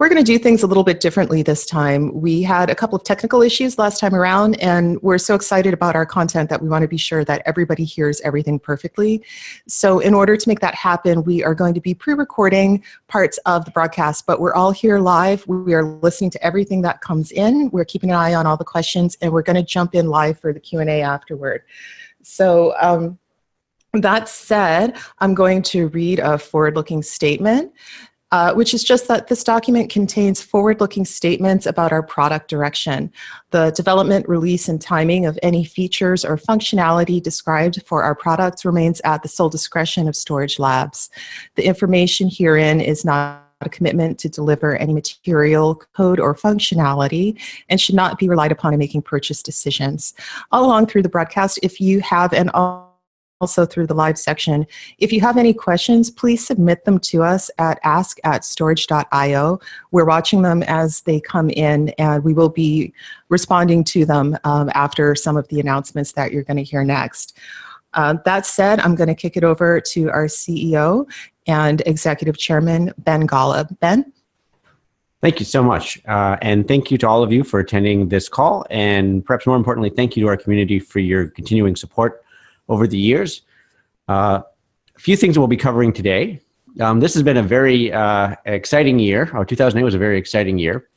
We're going to do things a little bit differently this time. We had a couple of technical issues last time around, and we're so excited about our content that we want to be sure that everybody hears everything perfectly. So in order to make that happen, we are going to be pre-recording parts of the broadcast, but we're all here live. We are listening to everything that comes in. We're keeping an eye on all the questions, and we're going to jump in live for the Q&A afterward. So that said, I'm going to read a forward-looking statement. Which is just that this document contains forward-looking statements about our product direction. The development, release, and timing of any features or functionality described for our products remains at the sole discretion of Storj Labs. The information herein is not a commitment to deliver any material, code, or functionality, and should not be relied upon in making purchase decisions. All along through the broadcast, if you have an also through the live section. If you have any questions, please submit them to us at ask@storj.io. We're watching them as they come in, and we will be responding to them after some of the announcements that you're going to hear next. That said, I'm going to kick it over to our CEO and Executive Chairman, Ben Golub. Ben? Thank you so much. And thank you to all of you for attending this call. And perhaps more importantly, thank you to our community for your continuing support over the years. A few things we'll be covering today. This has been a very exciting year. 2008 was a very exciting year.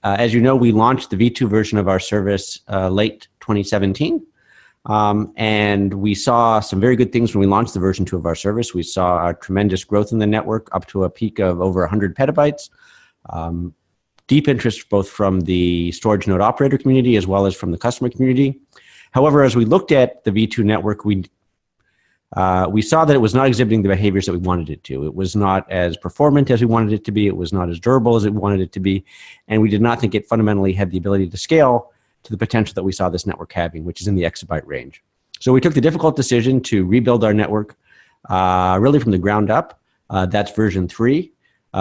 As you know, we launched the V2 version of our service late 2017. And we saw some very good things when we launched the version 2 of our service. We saw a tremendous growth in the network up to a peak of over 100 petabytes. Deep interest both from the storage node operator community as well as from the customer community. However, as we looked at the V2 network, we saw that it was not exhibiting the behaviors that we wanted it to. It was not as performant as we wanted it to be. It was not as durable as we wanted it to be. And we did not think it fundamentally had the ability to scale to the potential that we saw this network having, which is in the exabyte range. So we took the difficult decision to rebuild our network really from the ground up. That's version 3.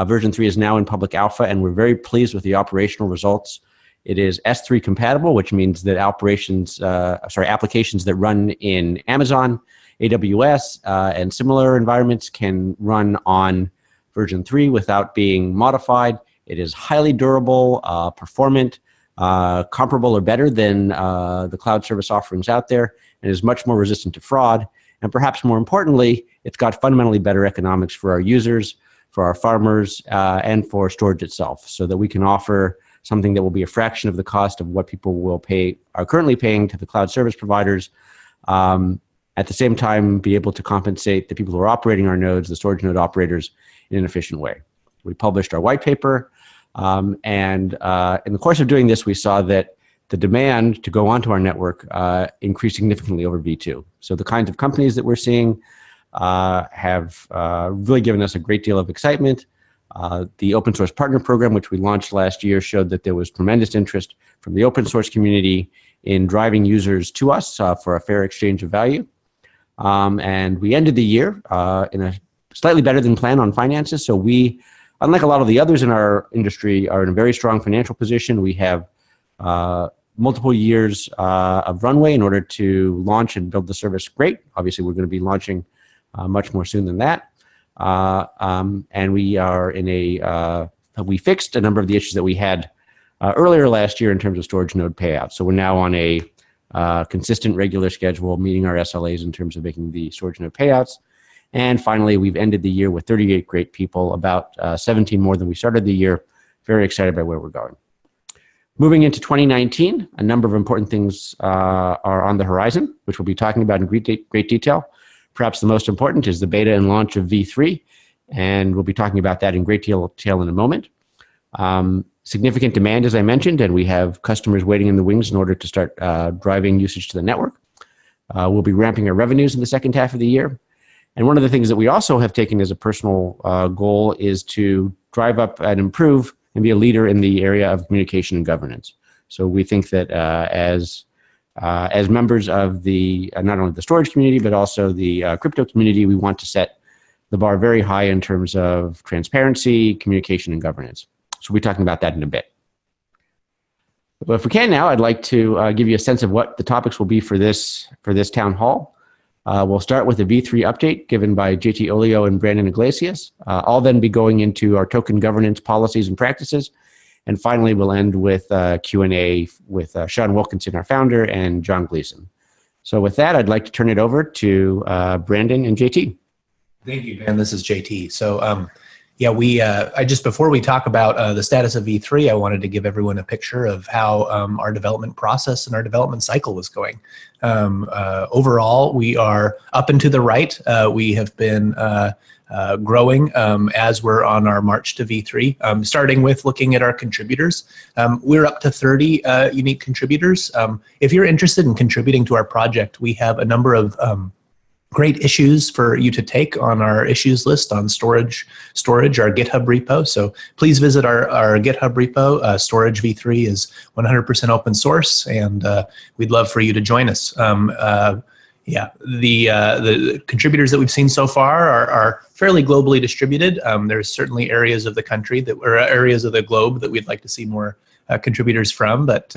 Version 3 is now in public alpha, and we're very pleased with the operational results. It is S3 compatible, which means that applications that run in Amazon, AWS, and similar environments can run on version 3 without being modified. It is highly durable, performant, comparable or better than the cloud service offerings out there, and is much more resistant to fraud. And perhaps more importantly, it's got fundamentally better economics for our users, for our farmers, and for storage itself, so that we can offer something that will be a fraction of the cost of what people are currently paying to the cloud service providers. At the same time, be able to compensate the people who are operating our nodes, the storage node operators, in an efficient way. We published our white paper, and in the course of doing this, we saw that the demand to go onto our network increased significantly over V2. So the kinds of companies that we're seeing have really given us a great deal of excitement. The open source partner program, which we launched last year, showed that there was tremendous interest from the open source community in driving users to us for a fair exchange of value. And we ended the year in a slightly better than planned on finances. So we, unlike a lot of the others in our industry, are in a very strong financial position. We have multiple years of runway in order to launch and build the service great. Obviously, we're going to be launching much more soon than that. And we are in we fixed a number of the issues that we had earlier last year in terms of storage node payouts. So we're now on a consistent, regular schedule, meeting our SLAs in terms of making the storage node payouts. And finally, we've ended the year with 38 great people, about 17 more than we started the year. Very excited about where we're going. Moving into 2019, a number of important things are on the horizon, which we'll be talking about in great detail. Perhaps the most important is the beta and launch of V3, and we'll be talking about that in great detail in a moment. Significant demand, as I mentioned, and we have customers waiting in the wings in order to start driving usage to the network. We'll be ramping our revenues in the second half of the year. And one of the things that we also have taken as a personal goal is to drive up and improve and be a leader in the area of communication and governance. So we think that as members of the not only the storage community, but also the crypto community, we want to set the bar very high in terms of transparency, communication, and governance. So we'll be talking about that in a bit. But if we can now, I'd like to give you a sense of what the topics will be for this town hall. We'll start with a V3 update given by JT Olio and Brandon Iglesias. I'll then be going into our token governance policies and practices. And finally, we'll end with Q&A with Sean Wilkinson, our founder, and John Gleason. So with that, I'd like to turn it over to Brandon and JT. Thank you, Dan. This is JT. So yeah, just before we talk about the status of V3, I wanted to give everyone a picture of how our development process and our development cycle was going. Overall, we are up and to the right. We have been growing as we're on our march to V3, starting with looking at our contributors. We're up to 30 unique contributors. If you're interested in contributing to our project, we have a number of great issues for you to take on our issues list on Storj, our GitHub repo. So please visit our GitHub repo. Storj V3 is 100% open source, and we'd love for you to join us. Yeah, the contributors that we've seen so far are fairly globally distributed. There's certainly areas of the country or areas of the globe that we'd like to see more contributors from, but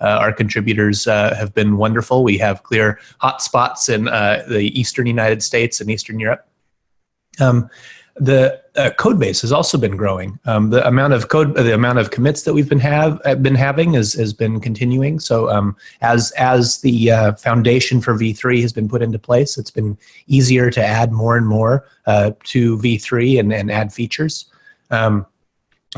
our contributors have been wonderful. We have clear hotspots in the eastern United States and Eastern Europe. The code base has also been growing. The amount of commits that we've been having has been continuing. So as the foundation for V3 has been put into place, it's been easier to add more and more to V3 and add features.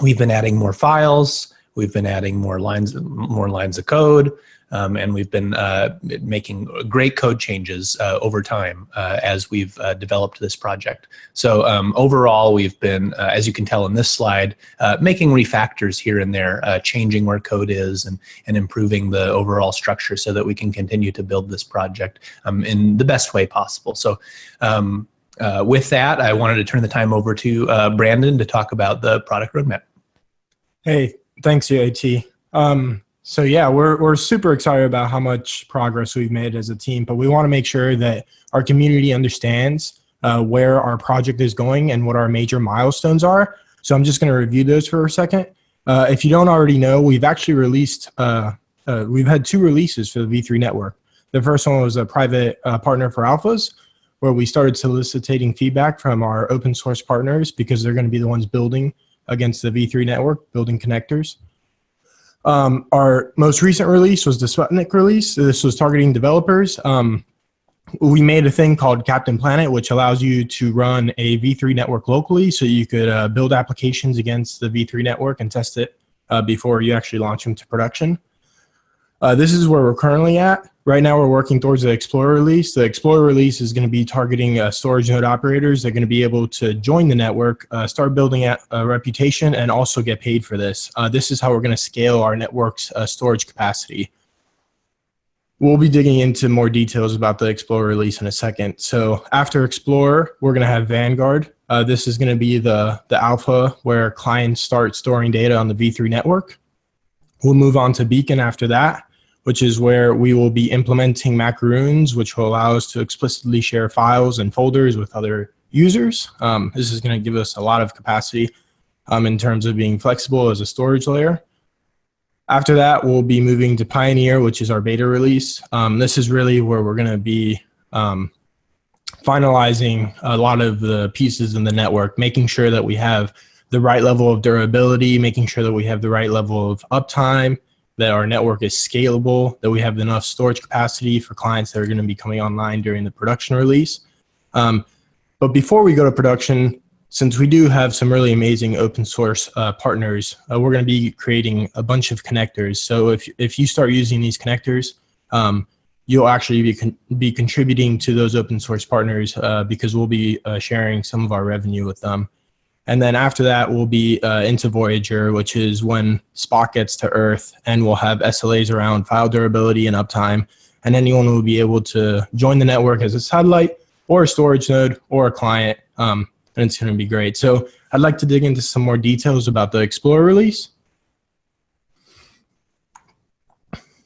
We've been adding more files. We've been adding more lines of code, and we've been making great code changes over time as we've developed this project. So overall, we've been, as you can tell in this slide, making refactors here and there, changing where code is and improving the overall structure so that we can continue to build this project in the best way possible. So with that, I wanted to turn the time over to Brandon to talk about the product roadmap. Hey. Thanks, JT. So yeah, we're super excited about how much progress we've made as a team, but we want to make sure that our community understands where our project is going and what our major milestones are. So I'm just going to review those for a second. If you don't already know, we've actually released, we've had 2 releases for the V3 network. The first one was a private partner for alphas, where we started soliciting feedback from our open source partners because they're going to be the ones building against the V3 network, building connectors. Our most recent release was the Sputnik release. This was targeting developers. We made a thing called Captain Planet, which allows you to run a V3 network locally, so you could build applications against the V3 network and test it before you actually launch them to production. This is where we're currently at. Right now, we're working towards the Explorer release. The Explorer release is going to be targeting storage node operators. They're going to be able to join the network, start building a reputation, and also get paid for this. This is how we're going to scale our network's storage capacity. We'll be digging into more details about the Explorer release in a second. So after Explorer, we're going to have Vanguard. This is going to be the alpha where clients start storing data on the V3 network. We'll move on to Beacon after that, which is where we will be implementing macaroons, which will allow us to explicitly share files and folders with other users. This is going to give us a lot of capacity in terms of being flexible as a storage layer. After that, we'll be moving to Pioneer, which is our beta release. This is really where we're going to be finalizing a lot of the pieces in the network, making sure that we have the right level of durability, making sure that we have the right level of uptime, that our network is scalable, that we have enough storage capacity for clients that are going to be coming online during the production release. But before we go to production, since we do have some really amazing open source partners, we're going to be creating a bunch of connectors. So if you start using these connectors, you'll actually be contributing to those open source partners because we'll be sharing some of our revenue with them. And then after that, we'll be into Voyager, which is when Spock gets to Earth, and we'll have SLAs around file durability and uptime. And anyone will be able to join the network as a satellite or a storage node or a client, and it's going to be great. So I'd like to dig into some more details about the Explorer release.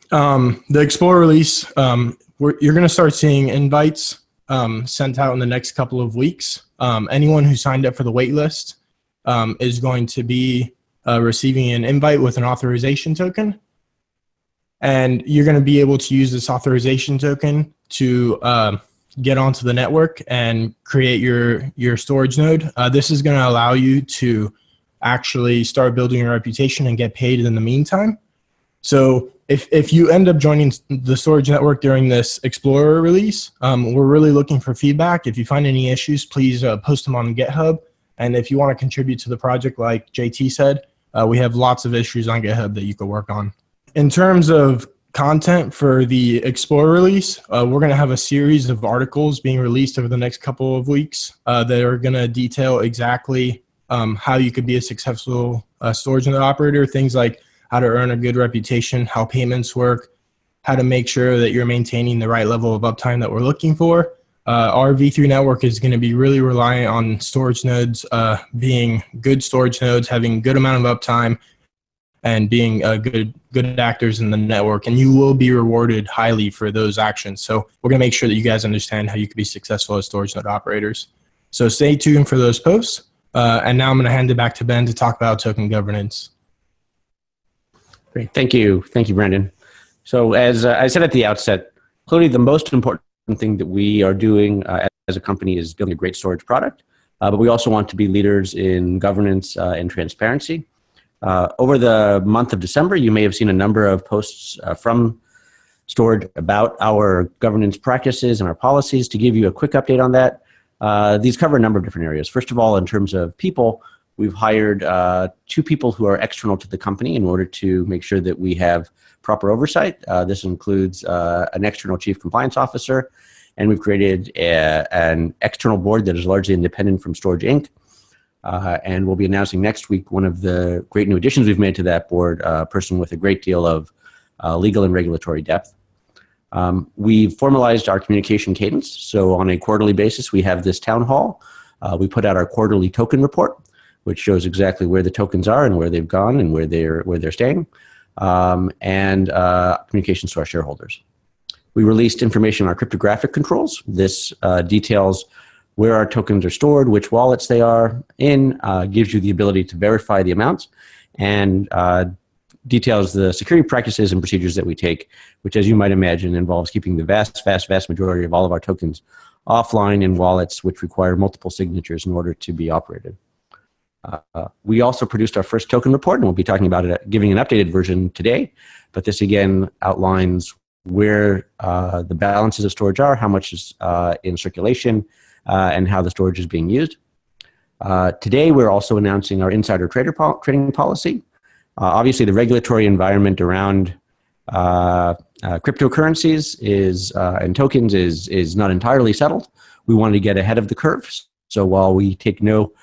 The Explorer release, you're going to start seeing invites sent out in the next couple of weeks. Anyone who signed up for the wait list is going to be receiving an invite with an authorization token. And you're going to be able to use this authorization token to get onto the network and create your storage node. This is going to allow you to actually start building your reputation and get paid in the meantime. So if you end up joining the storage network during this Explorer release, we're really looking for feedback. If you find any issues, please post them on GitHub. And if you want to contribute to the project, like JT said, we have lots of issues on GitHub that you could work on. In terms of content for the Explorer release, we're going to have a series of articles being released over the next couple of weeks that are going to detail exactly how you could be a successful storage node operator, things like how to earn a good reputation, how payments work, how to make sure that you're maintaining the right level of uptime that we're looking for. Our V3 network is going to be really reliant on storage nodes being good storage nodes, having a good amount of uptime, and being good actors in the network. And you will be rewarded highly for those actions. So we're going to make sure that you guys understand how you can be successful as storage node operators. So stay tuned for those posts. And now I'm going to hand it back to Ben to talk about token governance. Great. Thank you. Thank you, Brandon. So as I said at the outset, clearly the most important thing that we are doing as a company is building a great storage product, but we also want to be leaders in governance and transparency. Over the month of December, you may have seen a number of posts from Storj about our governance practices and our policies. To give you a quick update on that, these cover a number of different areas. First of all, in terms of people, we've hired 2 people who are external to the company in order to make sure that we have proper oversight. This includes an external chief compliance officer, and we've created an external board that is largely independent from Storj Inc. And we'll be announcing next week one of the great new additions we've made to that board, a person with a great deal of legal and regulatory depth. We've formalized our communication cadence. So on a quarterly basis, we have this town hall. We put out our quarterly token report, which shows exactly where the tokens are and where they've gone and where they're staying, and communications to our shareholders. We released information on our cryptographic controls. This details where our tokens are stored, which wallets they are in, gives you the ability to verify the amounts, and details the security practices and procedures that we take, which, as you might imagine, involves keeping the vast majority of all of our tokens offline in wallets which require multiple signatures in order to be operated. We also produced our first token report, and we'll be talking about it, giving an updated version today. But this again outlines where the balances of storage are, how much is in circulation, and how the storage is being used. Today, we're also announcing our insider trading policy. Obviously, the regulatory environment around cryptocurrencies and tokens is not entirely settled. We wanted to get ahead of the curve. So while we take no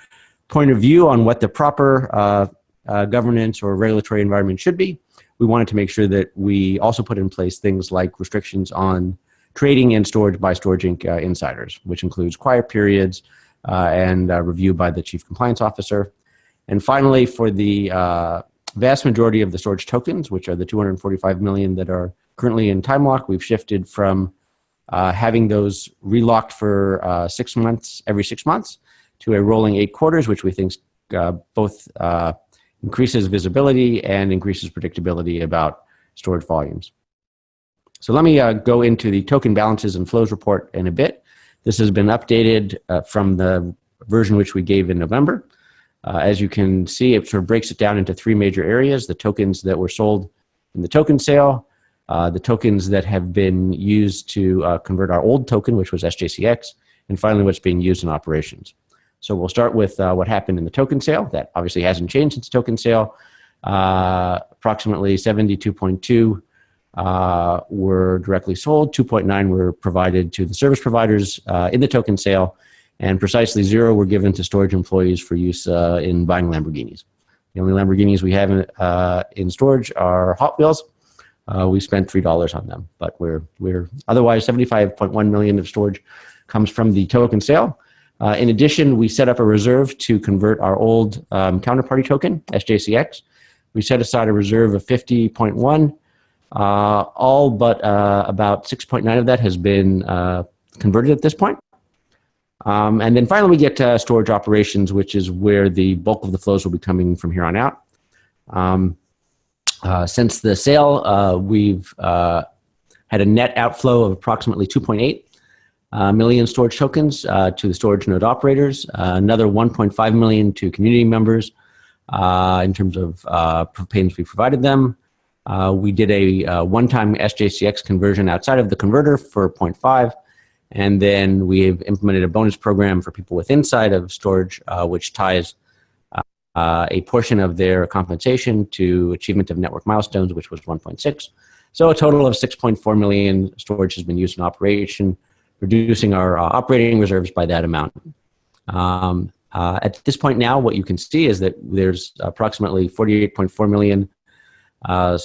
point of view on what the proper governance or regulatory environment should be, we wanted to make sure that we also put in place things like restrictions on trading and storage by Storj Inc. Insiders, which includes quiet periods and review by the Chief Compliance Officer. And finally, for the vast majority of the storage tokens, which are the 245 million that are currently in Timelock, we've shifted from having those relocked for 6 months, every 6 months, to a rolling 8 quarters, which we think both increases visibility and increases predictability about storage volumes. So let me go into the token balances and flows report in a bit. This has been updated from the version which we gave in November. As you can see, it sort of breaks it down into 3 major areas: the tokens that were sold in the token sale, the tokens that have been used to convert our old token, which was SJCX, and finally what's being used in operations. So we'll start with what happened in the token sale. That obviously hasn't changed since token sale. Approximately 72.2 were directly sold, 2.9 were provided to the service providers in the token sale, and precisely 0 were given to Storj employees for use in buying Lamborghinis. The only Lamborghinis we have in Storj are Hot Wheels. We spent $3 on them, but we're otherwise 75.1 million of Storj comes from the token sale. In addition, we set up a reserve to convert our old counterparty token, SJCX. We set aside a reserve of 50.1. All but about 6.9 of that has been converted at this point. And then finally, we get to storage operations, which is where the bulk of the flows will be coming from here on out. Since the sale, we've had a net outflow of approximately 2.8. million storage tokens to the storage node operators, another 1.5 million to community members in terms of payments we provided them. We did a one-time SJCX conversion outside of the converter for 0.5, and then we've implemented a bonus program for people with inside of storage, which ties a portion of their compensation to achievement of network milestones, which was 1.6. So a total of 6.4 million storage has been used in operation, reducing our operating reserves by that amount. At this point now, what you can see is that there's approximately 48.4 million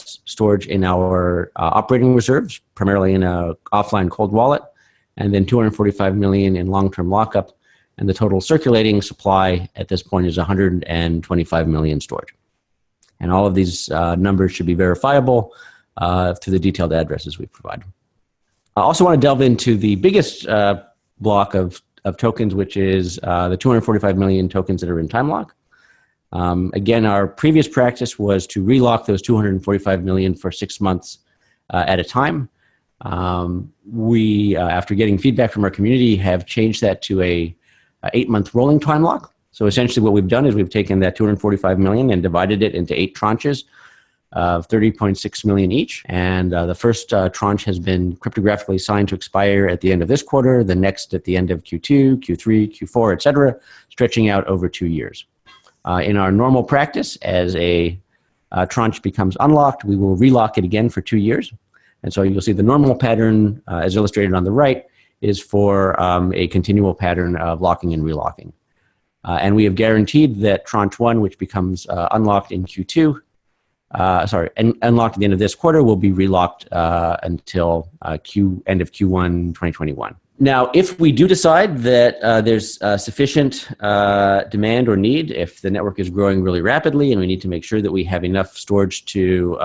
storage in our operating reserves, primarily in a offline cold wallet, and then 245 million in long-term lockup. And the total circulating supply at this point is 125 million storage. And all of these numbers should be verifiable through the detailed addresses we provide. I also want to delve into the biggest block of tokens, which is the 245 million tokens that are in Timelock. Again, our previous practice was to relock those 245 million for 6 months at a time. We, after getting feedback from our community, have changed that to a 8-month rolling time lock. So essentially what we've done is we've taken that 245 million and divided it into 8 tranches of 30.6 million each. And the first tranche has been cryptographically signed to expire at the end of this quarter, the next at the end of Q2, Q3, Q4, et cetera, stretching out over 2 years. In our normal practice, as a tranche becomes unlocked, we will relock it again for 2 years. And so you'll see the normal pattern, as illustrated on the right, is for a continual pattern of locking and relocking. And we have guaranteed that tranche 1, which becomes unlocked in Q2, unlocked at the end of this quarter, will be relocked until end of Q1 2021. Now, if we do decide that there's sufficient demand or need, if the network is growing really rapidly and we need to make sure that we have enough storage to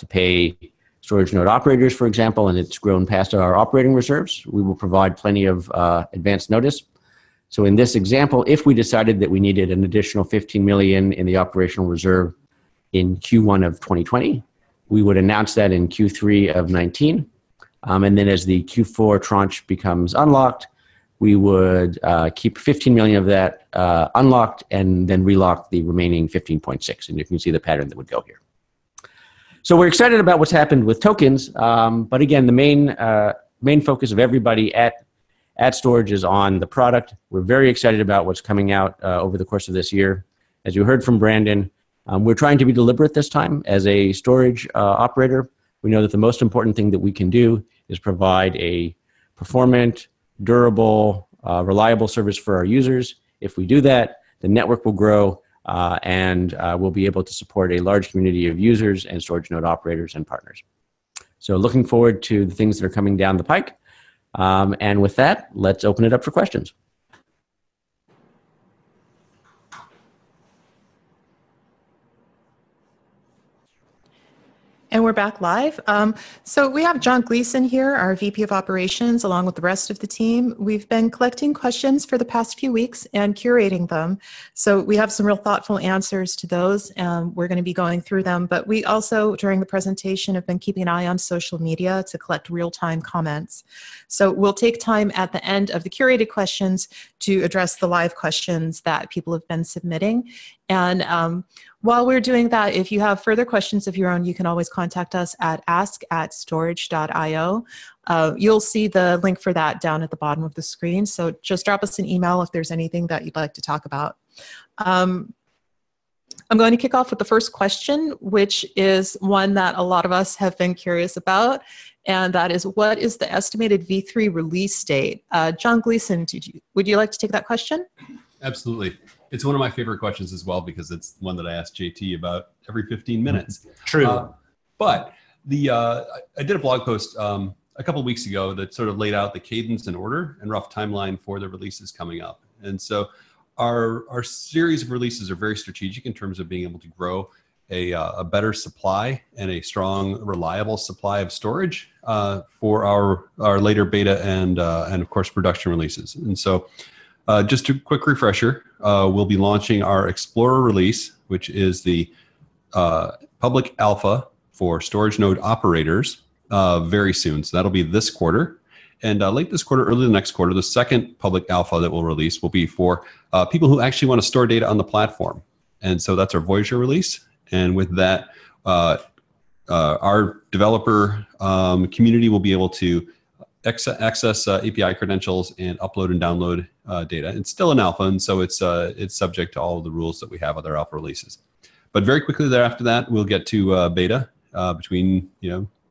pay storage node operators, for example, and it's grown past our operating reserves, we will provide plenty of advance notice. So in this example, if we decided that we needed an additional 15 million in the operational reserve in Q1 of 2020, we would announce that in Q3 of 19. And then as the Q4 tranche becomes unlocked, we would keep 15 million of that unlocked and then relock the remaining 15.6. And you can see the pattern that would go here. So we're excited about what's happened with tokens, but again, the main focus of everybody at Storj is on the product. We're very excited about what's coming out over the course of this year. As you heard from Brandon, we're trying to be deliberate this time. As a storage operator, we know that the most important thing that we can do is provide a performant, durable, reliable service for our users. If we do that, the network will grow, and we'll be able to support a large community of users and storage node operators and partners. So looking forward to the things that are coming down the pike. And with that, let's open it up for questions. And we're back live. So we have John Gleason here, our VP of Operations, along with the rest of the team. We've been collecting questions for the past few weeks and curating them. So we have some real thoughtful answers to those, and we're going to be going through them. But we also, during the presentation, have been keeping an eye on social media to collect real-time comments. So we'll take time at the end of the curated questions to address the live questions that people have been submitting. And while we're doing that, if you have further questions of your own, you can always contact us at ask@storj.io. You'll see the link for that down at the bottom of the screen. So just drop us an email if there's anything that you'd like to talk about. I'm going to kick off with the first question, which is one that a lot of us have been curious about. And that is, what is the estimated V3 release date? John Gleason, would you like to take that question? Absolutely. It's one of my favorite questions as well, because it's one that I ask JT about every 15 minutes. True. But I did a blog post a couple of weeks ago that sort of laid out the cadence and order and rough timeline for the releases coming up. And so our series of releases are very strategic in terms of being able to grow a better supply and a strong, reliable supply of storage for our later beta and of course production releases. And so just a quick refresher, we'll be launching our Explorer release, which is the public alpha for storage node operators very soon. So that'll be this quarter. And late this quarter, early the next quarter, the second public alpha that we'll release will be for people who actually want to store data on the platform. And so that's our Voyager release. And with that, our developer community will be able to access API credentials and upload and download data. It's still an alpha, and so it's subject to all of the rules that we have with our alpha releases. But very quickly thereafter that, we'll get to beta between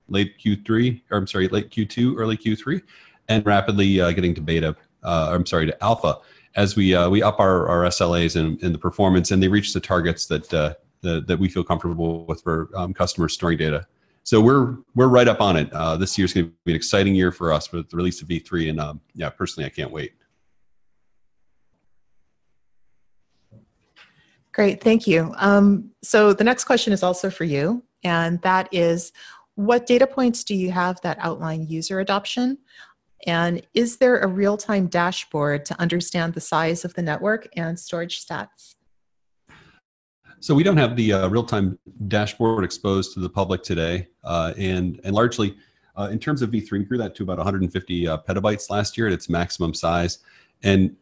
late Q2, early Q3, and rapidly getting to beta. To alpha as we up our SLAs and the performance, and they reach the targets that we feel comfortable with for customers storing data. So we're right up on it. This year's going to be an exciting year for us with the release of V3, and personally, I can't wait. Great, thank you. So the next question is also for you, and that is, what data points do you have that outline user adoption? And is there a real-time dashboard to understand the size of the network and storage stats? So we don't have the real-time dashboard exposed to the public today, and largely in terms of V3, we grew that to about 150 petabytes last year at its maximum size. And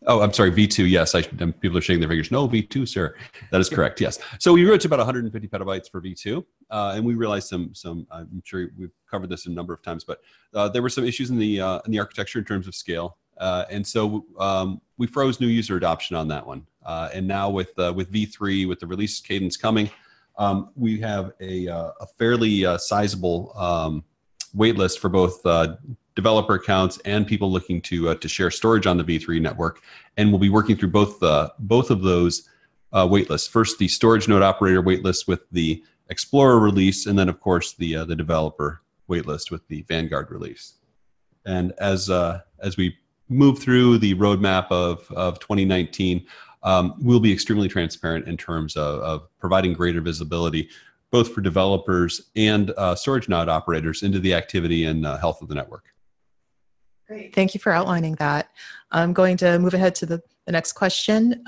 oh, I'm sorry, V2, yes, people are shaking their fingers. No, V2, sir, that is correct, yes. So we grew it to about 150 petabytes for V2, and we realized some. I'm sure we've covered this a number of times, but there were some issues in the architecture in terms of scale, and so we froze new user adoption on that one. And now with V3, with the release cadence coming, we have a fairly sizable wait list for both developer accounts and people looking to share storage on the V3 network. And we'll be working through both of those wait lists. First, the storage node operator wait list with the Explorer release, and then of course the developer wait list with the Vanguard release. And as we move through the roadmap of 2019, we'll be extremely transparent in terms of providing greater visibility, both for developers and storage node operators, into the activity and health of the network. Great, thank you for outlining that. I'm going to move ahead to the next question,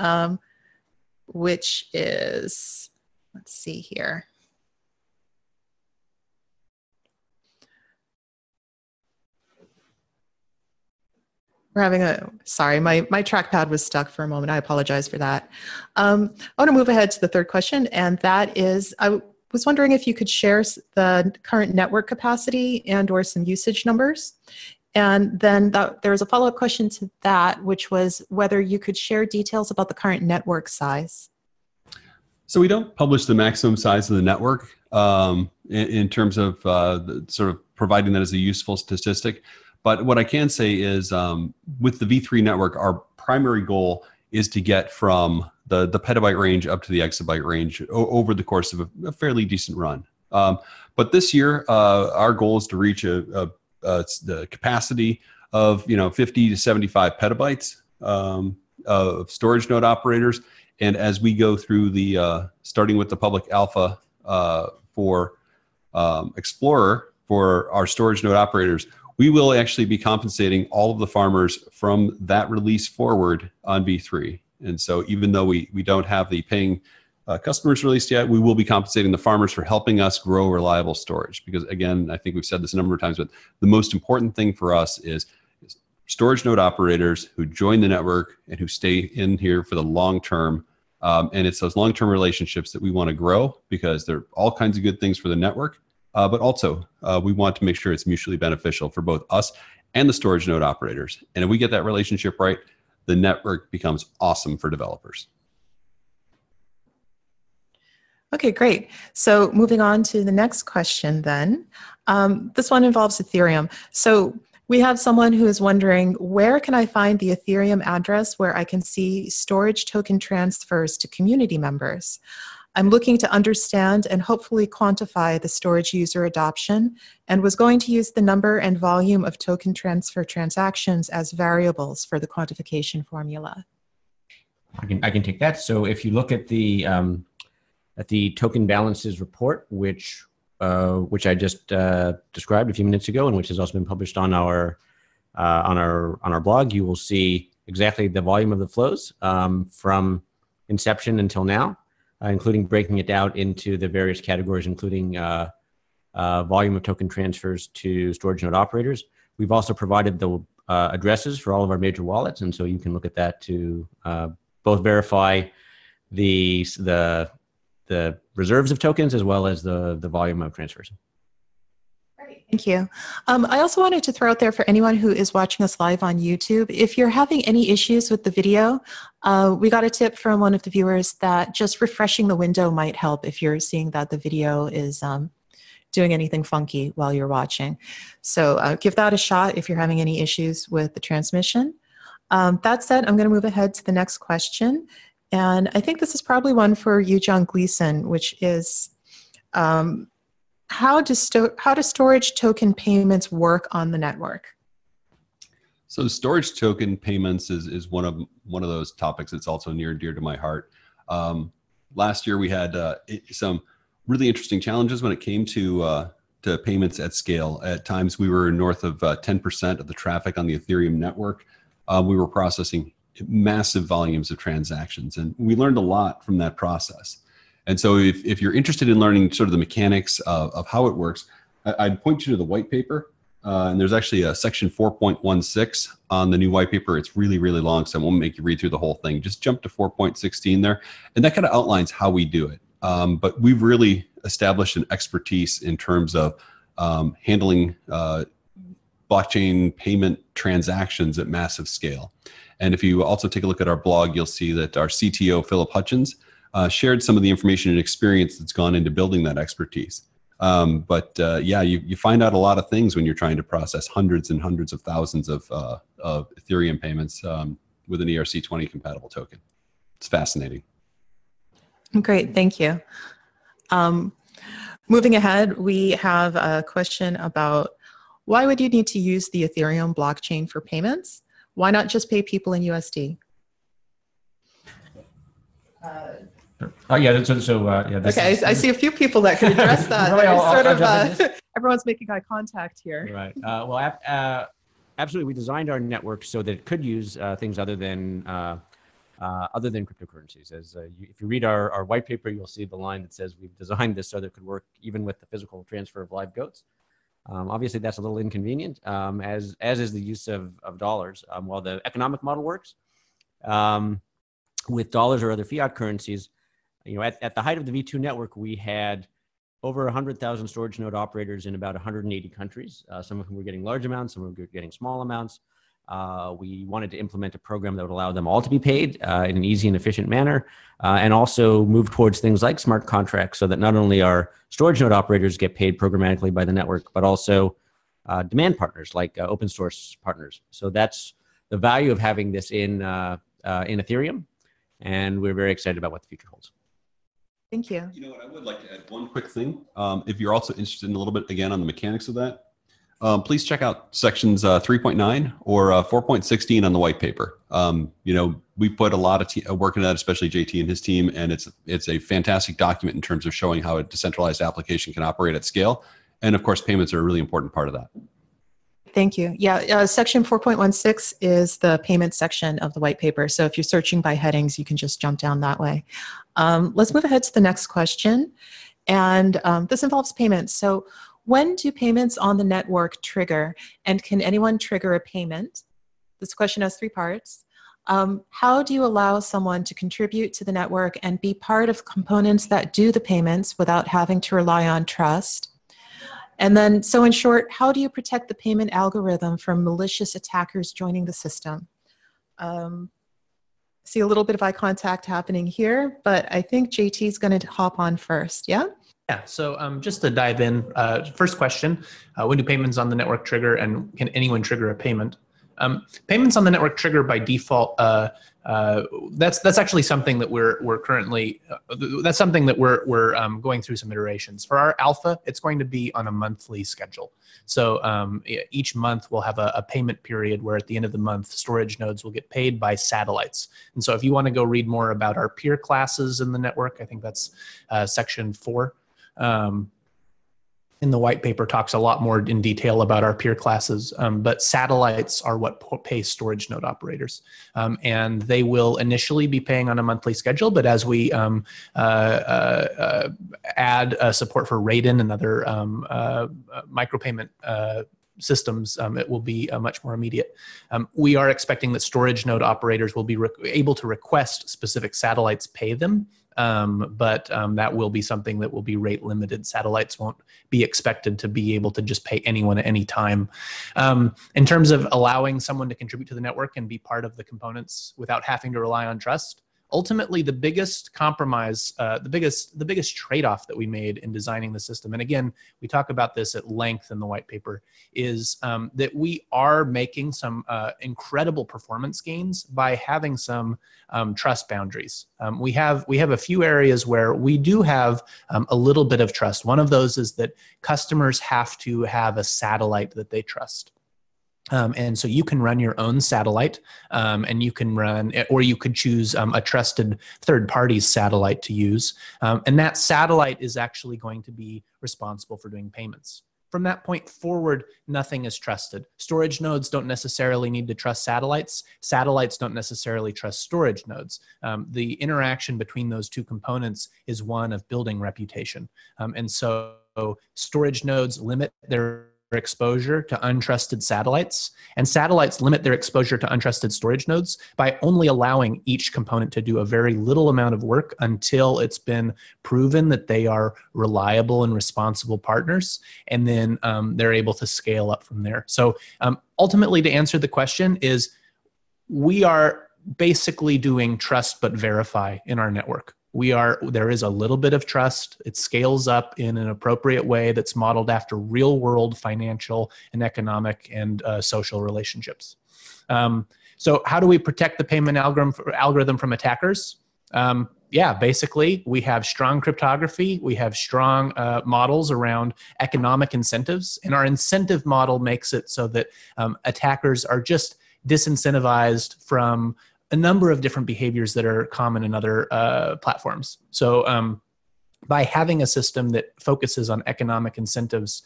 which is, let's see here. We're having sorry, my trackpad was stuck for a moment. I apologize for that. I want to move ahead to the third question, and that is, I was wondering if you could share the current network capacity and or some usage numbers. And then there was a follow-up question to that, which was whether you could share details about the current network size. So we don't publish the maximum size of the network in terms of sort of providing that as a useful statistic. But what I can say is with the V3 network, our primary goal is to get from the petabyte range up to the exabyte range over the course of a fairly decent run. But this year, our goal is to reach the capacity of 50 to 75 petabytes of storage node operators. And as we go through starting with the public alpha for Explorer for our storage node operators, we will actually be compensating all of the farmers from that release forward on V3. And so even though we don't have the paying customers released yet, we will be compensating the farmers for helping us grow reliable storage. Because again, I think we've said this a number of times, but the most important thing for us is storage node operators who join the network and who stay in here for the long term. And it's those long-term relationships that we want to grow, because there are all kinds of good things for the network. But also, we want to make sure it's mutually beneficial for both us and the storage node operators. And if we get that relationship right, the network becomes awesome for developers. Okay, great. So moving on to the next question then. This one involves Ethereum. So we have someone who is wondering, where can I find the Ethereum address where I can see storage token transfers to community members? I'm looking to understand and hopefully quantify the storage user adoption, and was going to use the number and volume of token transfer transactions as variables for the quantification formula. I can take that. So if you look at the token balances report, which I just described a few minutes ago, and which has also been published on our blog, you will see exactly the volume of the flows from inception until now, including breaking it out into the various categories, including volume of token transfers to storage node operators. We've also provided the addresses for all of our major wallets, and so you can look at that to both verify the reserves of tokens as well as the volume of transfers. Great, thank you. I also wanted to throw out there for anyone who is watching us live on YouTube, if you're having any issues with the video, we got a tip from one of the viewers that just refreshing the window might help if you're seeing that the video is doing anything funky while you're watching. So give that a shot if you're having any issues with the transmission. That said, I'm going to move ahead to the next question. And I think this is probably one for you, John Gleason, which is how do storage token payments work on the network? So storage token payments is one of those topics that's also near and dear to my heart. Last year we had some really interesting challenges when it came to payments at scale. At times we were north of 10% of the traffic on the Ethereum network. We were processing massive volumes of transactions, and we learned a lot from that process. And so if you're interested in learning sort of the mechanics of how it works, I'd point you to the white paper. And there's actually a section 4.16 on the new white paper. It's really, really long, so I won't make you read through the whole thing. Just jump to 4.16 there, and that kind of outlines how we do it. But we've really established an expertise in terms of handling blockchain payment transactions at massive scale. And if you also take a look at our blog, you'll see that our CTO, Philip Hutchins, shared some of the information and experience that's gone into building that expertise. Yeah, you find out a lot of things when you're trying to process hundreds and hundreds of thousands of Ethereum payments with an ERC20 compatible token. It's fascinating. Great, thank you. Moving ahead, we have a question about why would you need to use the Ethereum blockchain for payments? Why not just pay people in USD? Yeah. Okay, I see a few people that could address that. Really, Everyone's making eye contact here. Right. Well, absolutely. We designed our network so that it could use things other than cryptocurrencies. If you read our white paper, you'll see the line that says we've designed this so that it could work even with the physical transfer of live goats. Obviously, that's a little inconvenient, as is the use of dollars. While the economic model works, with dollars or other fiat currencies, at the height of the V2 network, we had over 100,000 storage node operators in about 180 countries. Some of whom were getting large amounts, some were getting small amounts. We wanted to implement a program that would allow them all to be paid in an easy and efficient manner, and also move towards things like smart contracts so that not only our storage node operators get paid programmatically by the network, but also demand partners like open source partners. So that's the value of having this in Ethereum, and we're very excited about what the future holds. Thank you. You know what, I would like to add one quick thing. If you're also interested in a little bit, again, on the mechanics of that, please check out sections 3.9 or 4.16 on the white paper. We put a lot of work into that, especially JT and his team, and it's a fantastic document in terms of showing how a decentralized application can operate at scale. And of course, payments are a really important part of that. Thank you. Yeah, section 4.16 is the payment section of the white paper. So if you're searching by headings, you can just jump down that way. Let's move ahead to the next question. And this involves payments. So when do payments on the network trigger? And can anyone trigger a payment? This question has three parts. How do you allow someone to contribute to the network and be part of components that do the payments without having to rely on trust? And then, so in short, how do you protect the payment algorithm from malicious attackers joining the system? See a little bit of eye contact happening here, but I think JT is going to hop on first, yeah? Yeah, so just to dive in, first question, when do payments on the network trigger, and can anyone trigger a payment? Payments on the network trigger by default, that's actually something that we're currently, that's something that we're going through some iterations. For our alpha, it's going to be on a monthly schedule. So each month we'll have a payment period where at the end of the month, storage nodes will get paid by satellites. And so if you want to go read more about our peer classes in the network, I think that's section 4. in the white paper talks a lot more in detail about our peer classes, but satellites are what pay storage node operators. And they will initially be paying on a monthly schedule, but as we add support for Raiden and other micropayment systems, it will be much more immediate. We are expecting that storage node operators will be able to request specific satellites pay them, but that will be something that will be rate limited. Satellites won't be expected to be able to just pay anyone at any time. In terms of allowing someone to contribute to the network and be part of the components without having to rely on trust, ultimately the biggest compromise, the biggest trade-off that we made in designing the system, and again, we talk about this at length in the white paper, is that we are making some incredible performance gains by having some trust boundaries. We have a few areas where we do have a little bit of trust. One of those is that customers have to have a satellite that they trust. And so you can run your own satellite, and you can run, or you could choose a trusted third party's satellite to use. And that satellite is actually going to be responsible for doing payments. From that point forward, nothing is trusted. Storage nodes don't necessarily need to trust satellites. Satellites don't necessarily trust storage nodes. The interaction between those two components is one of building reputation. And so storage nodes limit their exposure to untrusted satellites, and satellites limit their exposure to untrusted storage nodes by only allowing each component to do a very little amount of work until it's been proven that they are reliable and responsible partners, and then they're able to scale up from there. So ultimately, to answer the question is, we are basically doing trust but verify in our network. There is a little bit of trust. It scales up in an appropriate way that's modeled after real world financial and economic and social relationships. So how do we protect the payment algorithm from attackers? Yeah, basically we have strong cryptography. We have strong models around economic incentives, and our incentive model makes it so that attackers are just disincentivized from a number of different behaviors that are common in other platforms. So by having a system that focuses on economic incentives,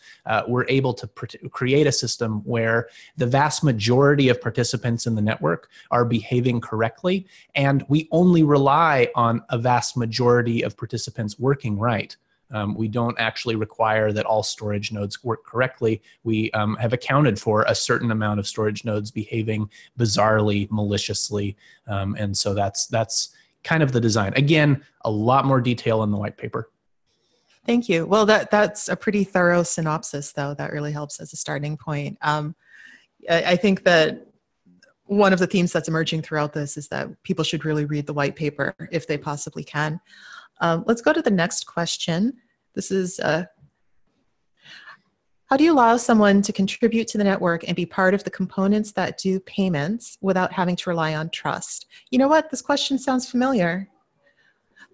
we're able to create a system where the vast majority of participants in the network are behaving correctly, and we only rely on a vast majority of participants working right. We don't actually require that all storage nodes work correctly. We have accounted for a certain amount of storage nodes behaving bizarrely, maliciously. And so that's kind of the design. Again, a lot more detail in the white paper. Thank you. Well, that's a pretty thorough synopsis, though. That really helps as a starting point. I think that one of the themes that's emerging throughout this is that people should really read the white paper if they possibly can. Let's go to the next question. This is, how do you allow someone to contribute to the network and be part of the components that do payments without having to rely on trust? You know what? This question sounds familiar.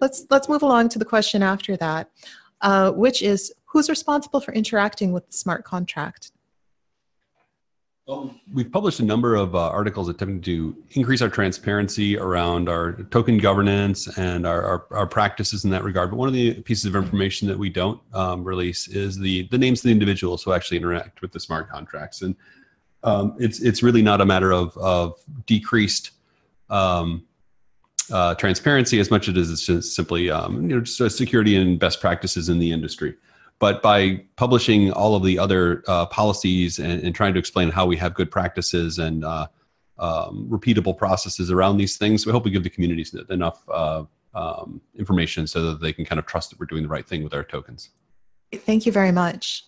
Let's move along to the question after that, which is, who's responsible for interacting with the smart contract? Well, we've published a number of articles attempting to increase our transparency around our token governance and our practices in that regard. But one of the pieces of information that we don't release is the names of the individuals who actually interact with the smart contracts. And it's really not a matter of decreased transparency as much as it's just simply just security and best practices in the industry. But by publishing all of the other policies and trying to explain how we have good practices and repeatable processes around these things, we hope we give the communities enough information so that they can kind of trust that we're doing the right thing with our tokens. Thank you very much.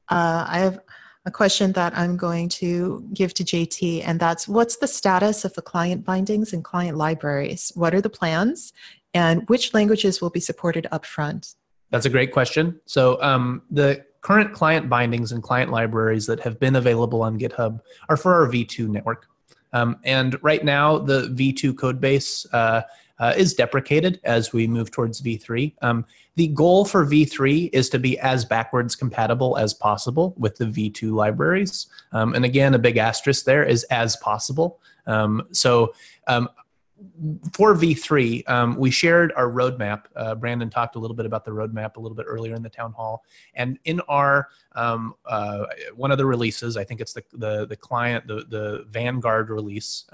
I have a question that I'm going to give to JT, and that's, what's the status of the client bindings and client libraries? What are the plans, and which languages will be supported upfront? That's a great question. So the current client bindings and client libraries that have been available on GitHub are for our V2 network. And right now, the V2 code base is deprecated as we move towards V3. The goal for V3 is to be as backwards compatible as possible with the V2 libraries. And again, a big asterisk there is as possible. for V3, we shared our roadmap. Brandon talked a little bit about the roadmap a little bit earlier in the town hall. And in our one of the releases, I think it's the client, the Vanguard release,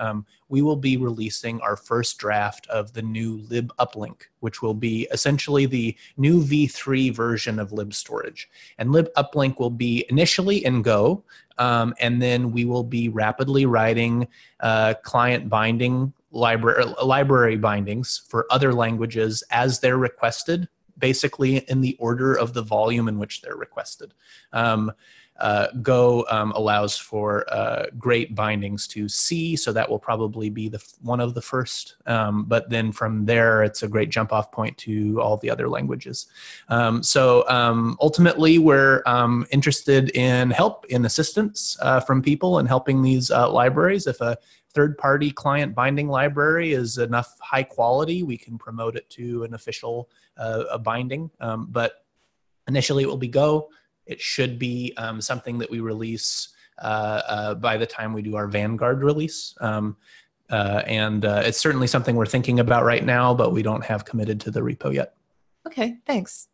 we will be releasing our first draft of the new LibUplink, which will be essentially the new V3 version of libstorage. And LibUplink will be initially in Go, and then we will be rapidly writing client binding library bindings for other languages as they're requested, basically in the order of the volume in which they're requested. Go allows for great bindings to C, so that will probably be one of the first. But then from there, it's a great jump off point to all the other languages. Ultimately, we're interested in help, in assistance from people and helping these libraries. If a third-party client binding library is enough high quality, we can promote it to an official binding. But initially, it will be Go. It should be something that we release by the time we do our Vanguard release. It's certainly something we're thinking about right now, but we don't have committed to the repo yet. Okay, thanks.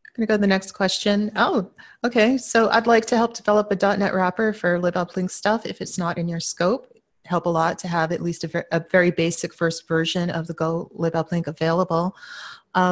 I'm going to go to the next question. Oh, okay. So I'd like to help develop a .NET wrapper for LibUplink stuff if it's not in your scope. Help a lot to have at least a very basic first version of the Go LibUplink available.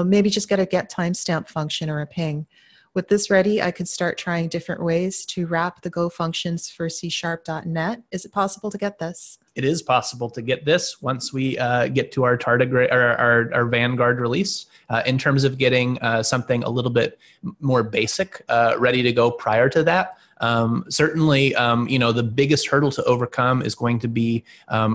Maybe just get a get timestamp function or a ping. With this ready, I could start trying different ways to wrap the Go functions for C#.NET. Is it possible to get this? It is possible to get this once we get to our tardigrade or our Vanguard release. In terms of getting something a little bit more basic, ready to go prior to that. Certainly, the biggest hurdle to overcome is going to be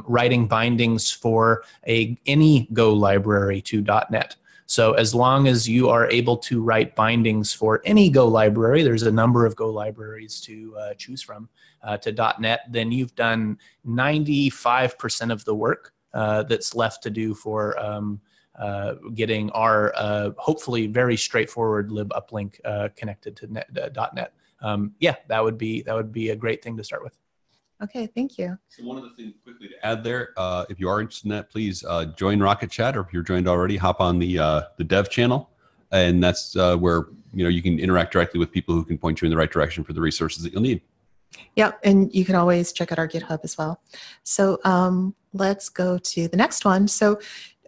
writing bindings for any Go library to .NET. So as long as you are able to write bindings for any Go library, there's a number of Go libraries to choose from to .NET, then you've done 95% of the work that's left to do for getting our hopefully very straightforward LibUplink connected to .NET. Yeah, that would be a great thing to start with. Okay, thank you. So one of the things quickly to add there, if you are interested in that, please join Rocket Chat, or if you're joined already, hop on the dev channel, and that's where you can interact directly with people who can point you in the right direction for the resources that you'll need. Yeah, and you can always check out our GitHub as well. So let's go to the next one. So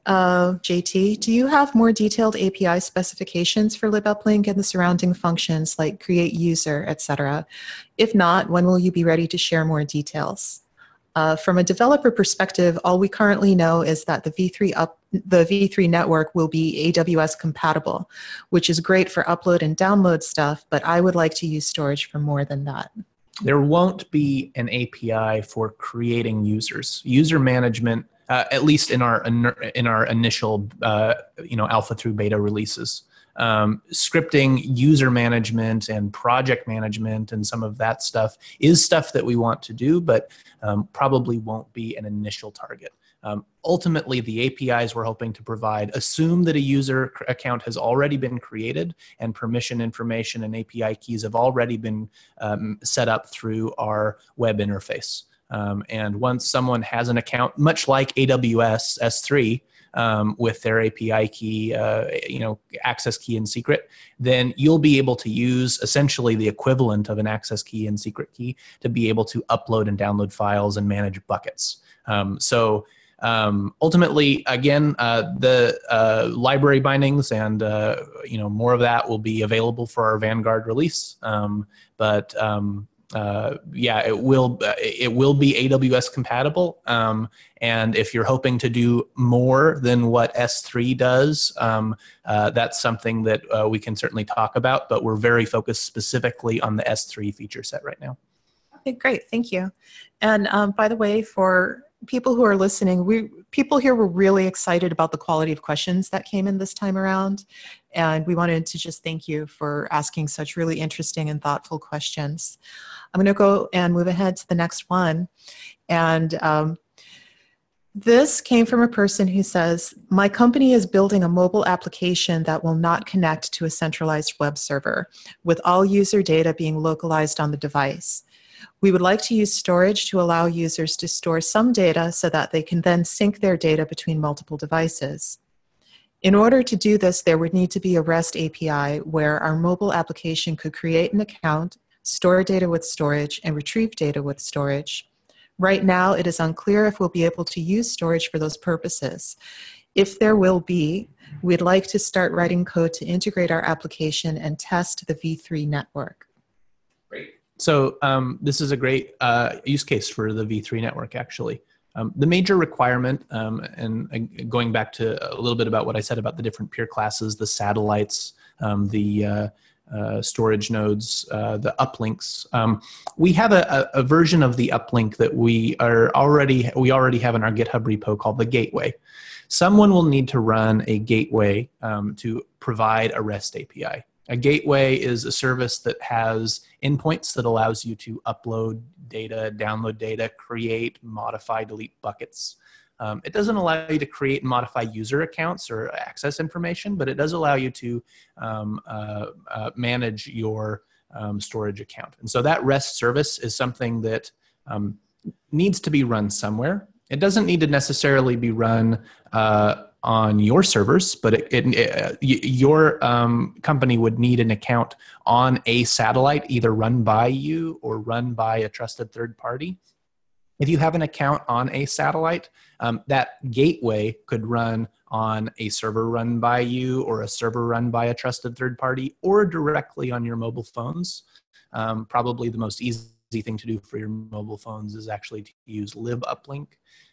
JT, do you have more detailed API specifications for LibUplink and the surrounding functions like create user, etc.? If not, when will you be ready to share more details? From a developer perspective, all we currently know is that the V3 network will be AWS compatible, which is great for upload and download stuff, but I would like to use storage for more than that. There won't be an API for creating users. User management, at least in our initial alpha through beta releases. Scripting, user management, and project management, and some of that stuff is stuff that we want to do, but probably won't be an initial target. Ultimately, the APIs we're hoping to provide assume that a user account has already been created and permission information and API keys have already been set up through our web interface. And once someone has an account, much like AWS S3 with their API key, access key and secret, then you'll be able to use essentially the equivalent of an access key and secret key to be able to upload and download files and manage buckets. Ultimately, again, the library bindings and more of that will be available for our Vanguard release. Yeah, it will be AWS compatible. And if you're hoping to do more than what S3 does, that's something that we can certainly talk about. But we're very focused specifically on the S3 feature set right now. Okay, great, thank you. And by the way, for people who are listening, people here were really excited about the quality of questions that came in this time around. And we wanted to just thank you for asking such really interesting and thoughtful questions. I'm going to go and move ahead to the next one. And this came from a person who says, my company is building a mobile application that will not connect to a centralized web server, with all user data being localized on the device. We would like to use storage to allow users to store some data so that they can then sync their data between multiple devices. In order to do this, there would need to be a REST API where our mobile application could create an account, store data with storage, and retrieve data with storage. Right now, it is unclear if we'll be able to use storage for those purposes. If there will be, we'd like to start writing code to integrate our application and test the V3 network. Great. So this is a great use case for the V3 network, actually. The major requirement, and going back to a little bit about what I said about the different peer classes, the satellites, the storage nodes, the uplinks. We have a version of the uplink that we already have in our GitHub repo called the gateway. Someone will need to run a gateway to provide a REST API. A gateway is a service that has endpoints that allows you to upload data, download data, create, modify, delete buckets. It doesn't allow you to create and modify user accounts or access information, but it does allow you to manage your storage account. And so that REST service is something that needs to be run somewhere. It doesn't need to necessarily be run on your servers, but your company would need an account on a satellite, either run by you or run by a trusted third party. If you have an account on a satellite, that gateway could run on a server run by you or a server run by a trusted third party or directly on your mobile phones. Probably the most easy thing to do for your mobile phones is actually to use libuplink.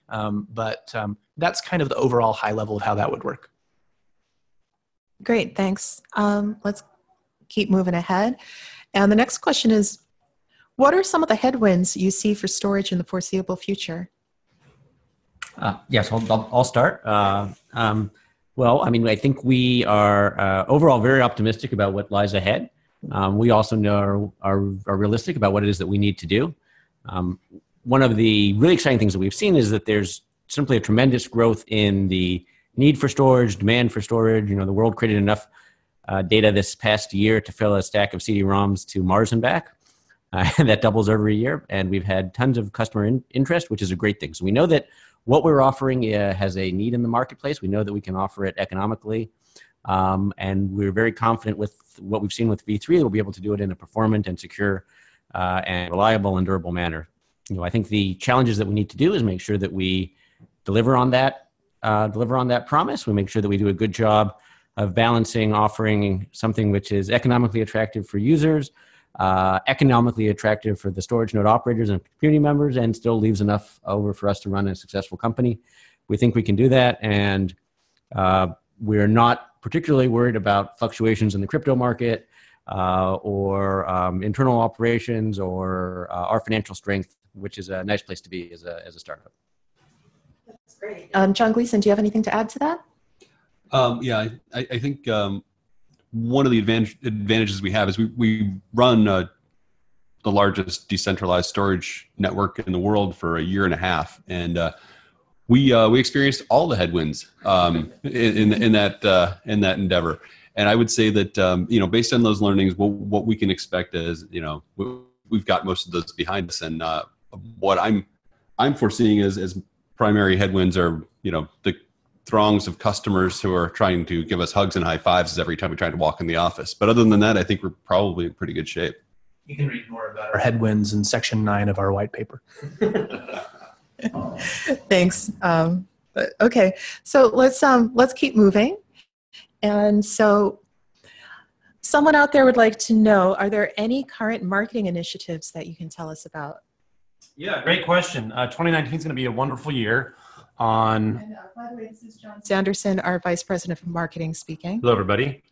But that's kind of the overall high level of how that would work. Great, thanks. Let's keep moving ahead. And the next question is, what are some of the headwinds you see for storage in the foreseeable future? Yes, I'll start. Well, I mean, I think we are overall very optimistic about what lies ahead. We also know are realistic about what it is that we need to do. One of the really exciting things that we've seen is that there's simply a tremendous growth in the need for storage, demand for storage. You know, the world created enough data this past year to fill a stack of CD-ROMs to Mars and back. And that doubles every year. And we've had tons of customer interest, which is a great thing. So we know that what we're offering has a need in the marketplace. We know that we can offer it economically. And we're very confident with what we've seen with V3 that we'll be able to do it in a performant and secure and reliable and durable manner. You know, I think the challenges that we need to do is make sure that we deliver on that promise. We make sure that we do a good job of balancing offering something which is economically attractive for users, economically attractive for the storage node operators and community members, and still leaves enough over for us to run a successful company. We think we can do that, and we're not particularly worried about fluctuations in the crypto market or internal operations or our financial strength, which is a nice place to be as a startup. That's great. John Gleason, do you have anything to add to that? Yeah, I think one of the advantages we have is we run the largest decentralized storage network in the world for a year and a half, and we experienced all the headwinds in that endeavor. And I would say that you know, based on those learnings, what we can expect is, you know, we've got most of those behind us, and what I'm foreseeing as primary headwinds are, you know, the throngs of customers who are trying to give us hugs and high fives every time we try to walk in the office. But other than that, I think we're probably in pretty good shape. You can read more about our headwinds in section 9 of our white paper. Thanks. Okay, so let's keep moving. And so someone out there would like to know, are there any current marketing initiatives that you can tell us about? Yeah, great question. 2019 is going to be a wonderful year. And by the way, this is John Sanderson, our Vice President of Marketing speaking. Hello, everybody.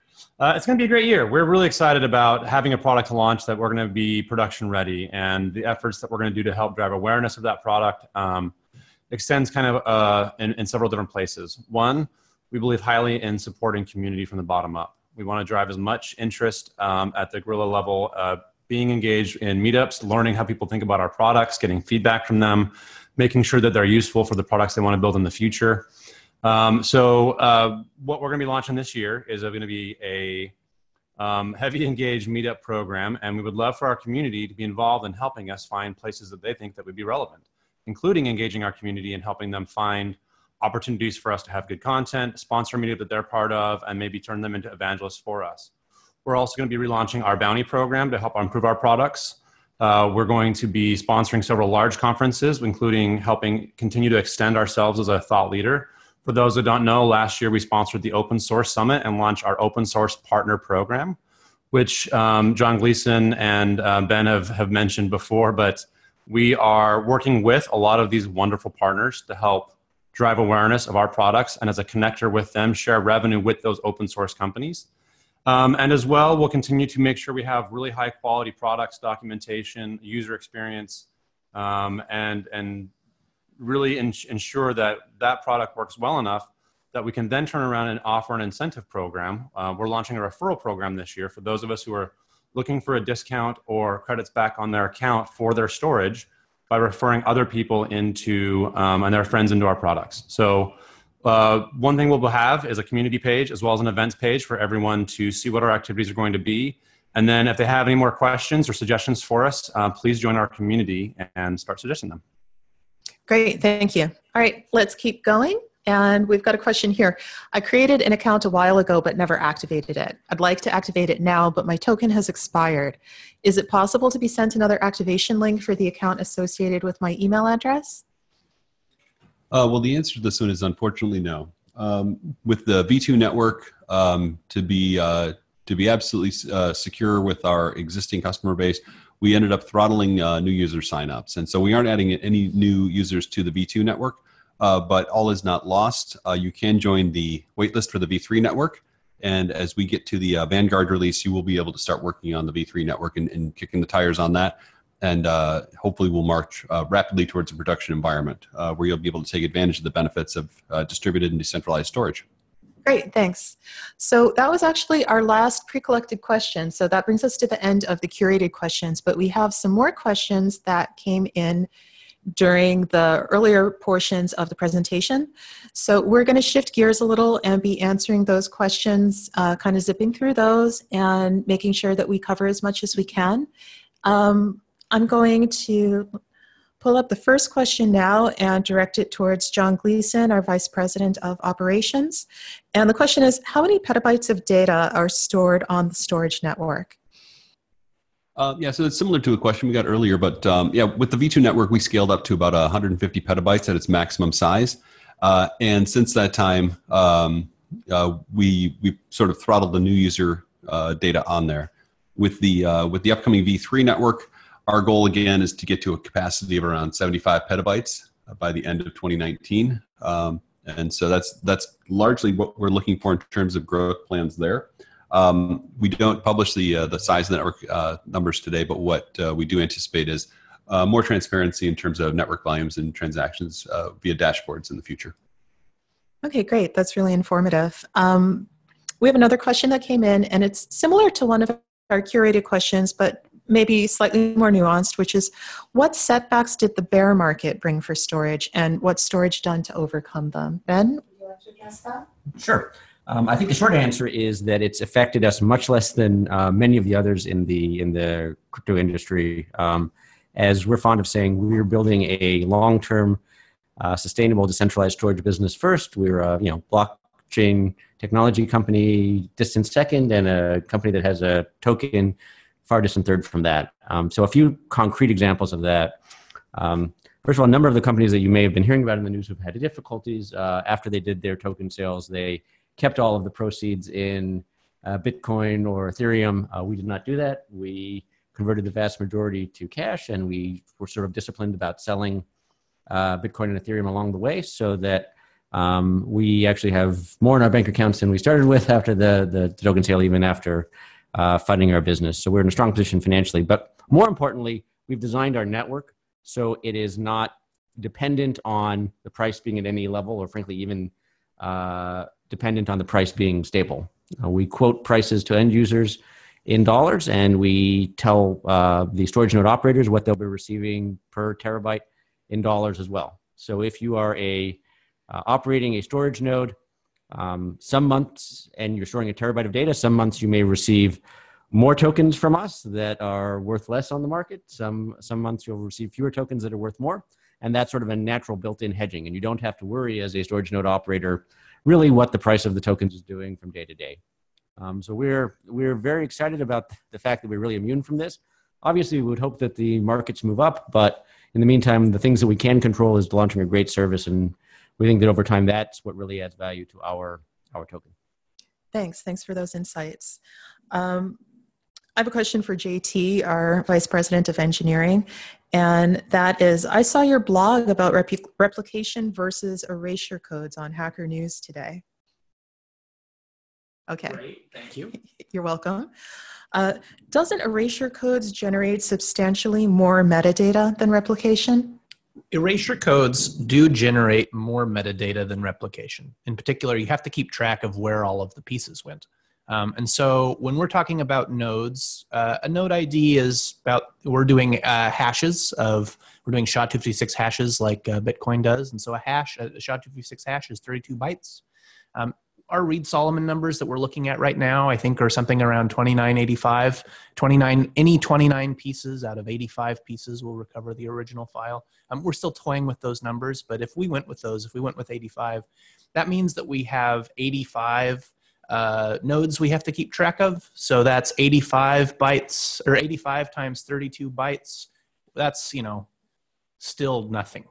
It's going to be a great year. We're really excited about having a product to launch that we're going to be production ready, and the efforts that we're going to do to help drive awareness of that product extends kind of in several different places. One, we believe highly in supporting community from the bottom up. We want to drive as much interest at the guerrilla level, being engaged in meetups, learning how people think about our products, getting feedback from them, making sure that they're useful for the products they want to build in the future. So what we're going to be launching this year is going to be heavy engaged meetup program, and we would love for our community to be involved in helping us find places that they think that would be relevant, including engaging our community and helping them find opportunities for us to have good content, sponsor a meetup that they're part of, and maybe turn them into evangelists for us. We're also going to be relaunching our bounty program to help improve our products. We're going to be sponsoring several large conferences, including helping continue to extend ourselves as a thought leader. For those who don't know, last year we sponsored the Open Source Summit and launched our Open Source Partner Program, which John Gleason and Ben have mentioned before, but we are working with a lot of these wonderful partners to help drive awareness of our products, and as a connector with them, share revenue with those open source companies. And as well, we'll continue to make sure we have really high quality products, documentation, user experience, and really ensure that that product works well enough that we can then turn around and offer an incentive program. We're launching a referral program this year for those of us who are looking for a discount or credits back on their account for their storage by referring other people into and their friends into our products. So one thing we'll have is a community page as well as an events page for everyone to see what our activities are going to be. And then if they have any more questions or suggestions for us, please join our community and start suggesting them. Great, thank you. All right, let's keep going. And we've got a question here. I created an account a while ago, but never activated it. I'd like to activate it now, but my token has expired. Is it possible to be sent another activation link for the account associated with my email address? Well, the answer to this one is unfortunately no. With the V2 network, to be absolutely secure with our existing customer base, we ended up throttling new user signups. And so we aren't adding any new users to the V2 network, but all is not lost. You can join the waitlist for the V3 network. And as we get to the Vanguard release, you will be able to start working on the V3 network and kicking the tires on that. And hopefully we'll march rapidly towards a production environment where you'll be able to take advantage of the benefits of distributed and decentralized storage. Great, thanks. So that was actually our last pre-collected question. So that brings us to the end of the curated questions, but we have some more questions that came in during the earlier portions of the presentation. So we're going to shift gears a little and be answering those questions, kind of zipping through those and making sure that we cover as much as we can. I'm going to pull up the first question now and direct it towards John Gleason, our Vice President of Operations. And the question is, how many petabytes of data are stored on the storage network? Yeah, so it's similar to a question we got earlier, but yeah, with the V2 network, we scaled up to about 150 petabytes at its maximum size. And since that time, we sort of throttled the new user data on there. With the upcoming V3 network, our goal again is to get to a capacity of around 75 petabytes by the end of 2019. And so that's largely what we're looking for in terms of growth plans there. We don't publish the size of the network numbers today, but what we do anticipate is more transparency in terms of network volumes and transactions via dashboards in the future. Okay, great. That's really informative. We have another question that came in, and it's similar to one of our curated questions, but maybe slightly more nuanced, which is, what setbacks did the bear market bring for storage, and what's storage done to overcome them? Ben, would you like to address that? Sure. I think the short answer is that it's affected us much less than many of the others in the crypto industry. As we're fond of saying, we're building a long-term, sustainable, decentralized storage business first. We're a blockchain technology company distant second, and a company that has a token far distant third from that. So a few concrete examples of that. First of all, a number of the companies that you may have been hearing about in the news who've had difficulties after they did their token sales, they kept all of the proceeds in Bitcoin or Ethereum. We did not do that. We converted the vast majority to cash, and we were sort of disciplined about selling Bitcoin and Ethereum along the way, so that we actually have more in our bank accounts than we started with after the token sale, even after funding our business. So we're in a strong position financially. But more importantly, we've designed our network so it is not dependent on the price being at any level, or frankly, even dependent on the price being stable. We quote prices to end users in dollars, and we tell the storage node operators what they'll be receiving per terabyte in dollars as well. So if you are operating a storage node, Some months, and you're storing a terabyte of data, some months you may receive more tokens from us that are worth less on the market. Some months you'll receive fewer tokens that are worth more. And that's sort of a natural built-in hedging. And you don't have to worry as a storage node operator really what the price of the tokens is doing from day to day. So we're very excited about the fact that we're really immune from this. Obviously, we would hope that the markets move up, but in the meantime, the things that we can control is launching a great service, and we think that over time, that's what really adds value to our token. Thanks for those insights. I have a question for JT, our Vice President of Engineering, and that is, I saw your blog about replication versus erasure codes on Hacker News today. Okay. Great, thank you. You're welcome. Doesn't erasure codes generate substantially more metadata than replication? Erasure codes do generate more metadata than replication. In particular, you have to keep track of where all of the pieces went. And so when we're talking about nodes, a node ID is about, we're doing hashes of, we're doing SHA-256 hashes like Bitcoin does. And so a SHA-256 hash is 32 bytes. Our Reed-Solomon numbers that we're looking at right now, I think, are something around 2985. Any 29 pieces out of 85 pieces will recover the original file. We're still toying with those numbers, but if we went with those, if we went with 85, that means that we have 85 nodes we have to keep track of. So that's 85 bytes, or 85 times 32 bytes. That's, you know, still nothing.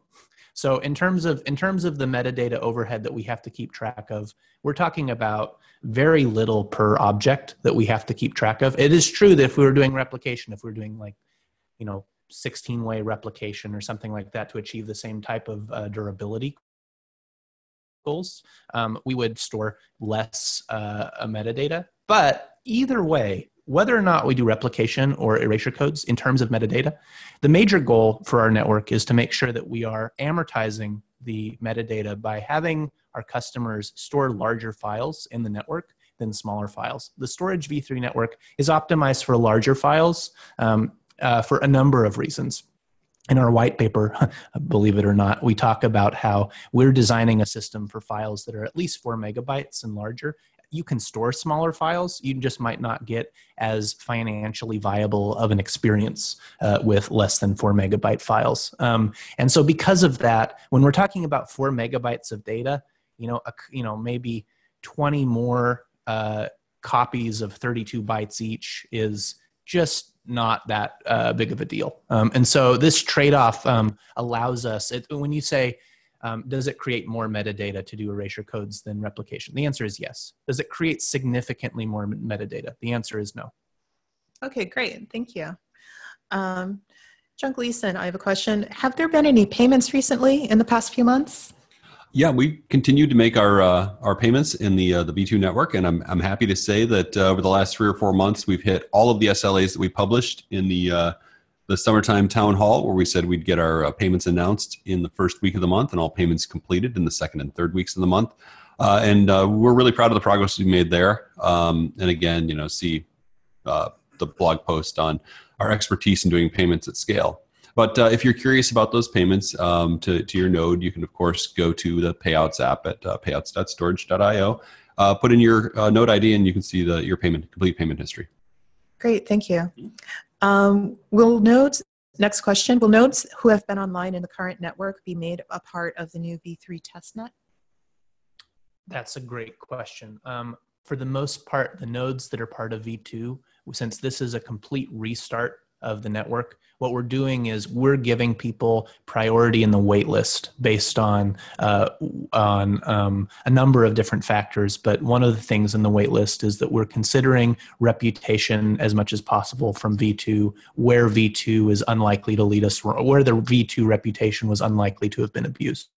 So in terms of the metadata overhead that we have to keep track of, we're talking about very little per object that we have to keep track of. It is true that if we were doing replication, if we were doing like, you know, 16-way replication or something like that to achieve the same type of durability goals, we would store less metadata. But either way, whether or not we do replication or erasure codes in terms of metadata, the major goal for our network is to make sure that we are amortizing the metadata by having our customers store larger files in the network than smaller files. The Storj v3 network is optimized for larger files for a number of reasons. In our white paper, believe it or not, we talk about how we're designing a system for files that are at least 4 megabytes and larger. You can store smaller files, you just might not get as financially viable of an experience with less than 4 megabyte files. And so because of that, when we're talking about 4 megabytes of data, maybe 20 more copies of 32 bytes each is just not that big of a deal. And so this trade-off allows us, when you say, does it create more metadata to do erasure codes than replication? The answer is yes. Does it create significantly more metadata? The answer is no. Okay, great. Thank you. John Gleason, I have a question. Have there been any payments recently in the past few months? Yeah, we continue to make our payments in the V2 network, and I'm happy to say that over the last 3 or 4 months, we've hit all of the SLAs that we published in the summertime town hall, where we said we'd get our payments announced in the first week of the month and all payments completed in the second and third weeks of the month. And we're really proud of the progress we made there. And again, see the blog post on our expertise in doing payments at scale. But if you're curious about those payments to your node, you can, of course, go to the Payouts app at payouts.storj.io, put in your node ID, and you can see your complete payment history. Great, thank you. Next question, will nodes who have been online in the current network be made a part of the new V3 testnet? That's a great question. For the most part, the nodes that are part of V2, since this is a complete restart of the network, what we're doing is we're giving people priority in the wait list based on a number of different factors. But one of the things in the wait list is that we're considering reputation as much as possible from V2, where V2 is unlikely to lead us, where the V2 reputation was unlikely to have been abused.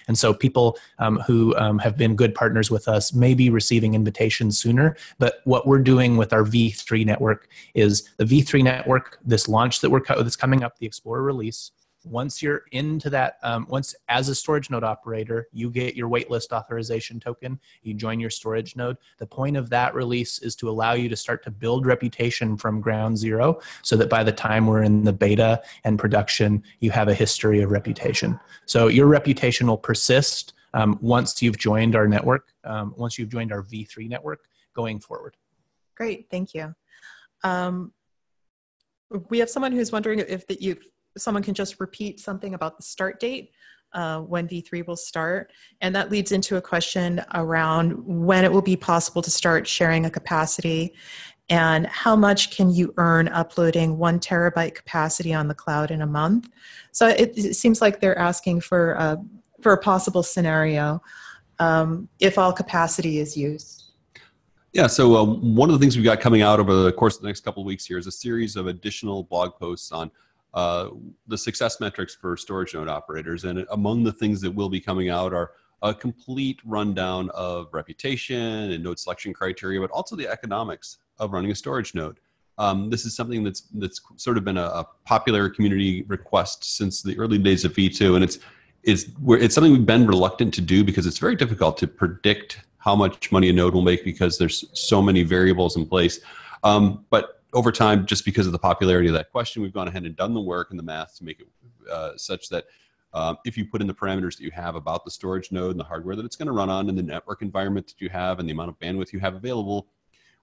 And so people who have been good partners with us may be receiving invitations sooner. But what we're doing with our V3 network is the V3 network, this launch that's coming up, the Explorer release. Once you're into that, once as a storage node operator, you get your waitlist authorization token, you join your storage node. The point of that release is to allow you to start to build reputation from ground zero so that by the time we're in the beta and production, you have a history of reputation. So your reputation will persist once you've joined our network, once you've joined our V3 network going forward. Great, thank you. We have someone who's wondering if someone can just repeat something about the start date, when V3 will start. And that leads into a question around when it will be possible to start sharing a capacity, and how much can you earn uploading 1 terabyte capacity on the cloud in a month. So it seems like they're asking for a possible scenario if all capacity is used. Yeah, so one of the things we've got coming out over the course of the next couple of weeks here is a series of additional blog posts on the success metrics for storage node operators. And among the things that will be coming out are a complete rundown of reputation and node selection criteria, but also the economics of running a storage node. This is something that's sort of been a popular community request since the early days of V2, and it's something we've been reluctant to do because it's very difficult to predict how much money a node will make because there's so many variables in place. But over time, just because of the popularity of that question, we've gone ahead and done the work and the math to make it such that if you put in the parameters that you have about the storage node and the hardware that it's going to run on and the network environment that you have and the amount of bandwidth you have available,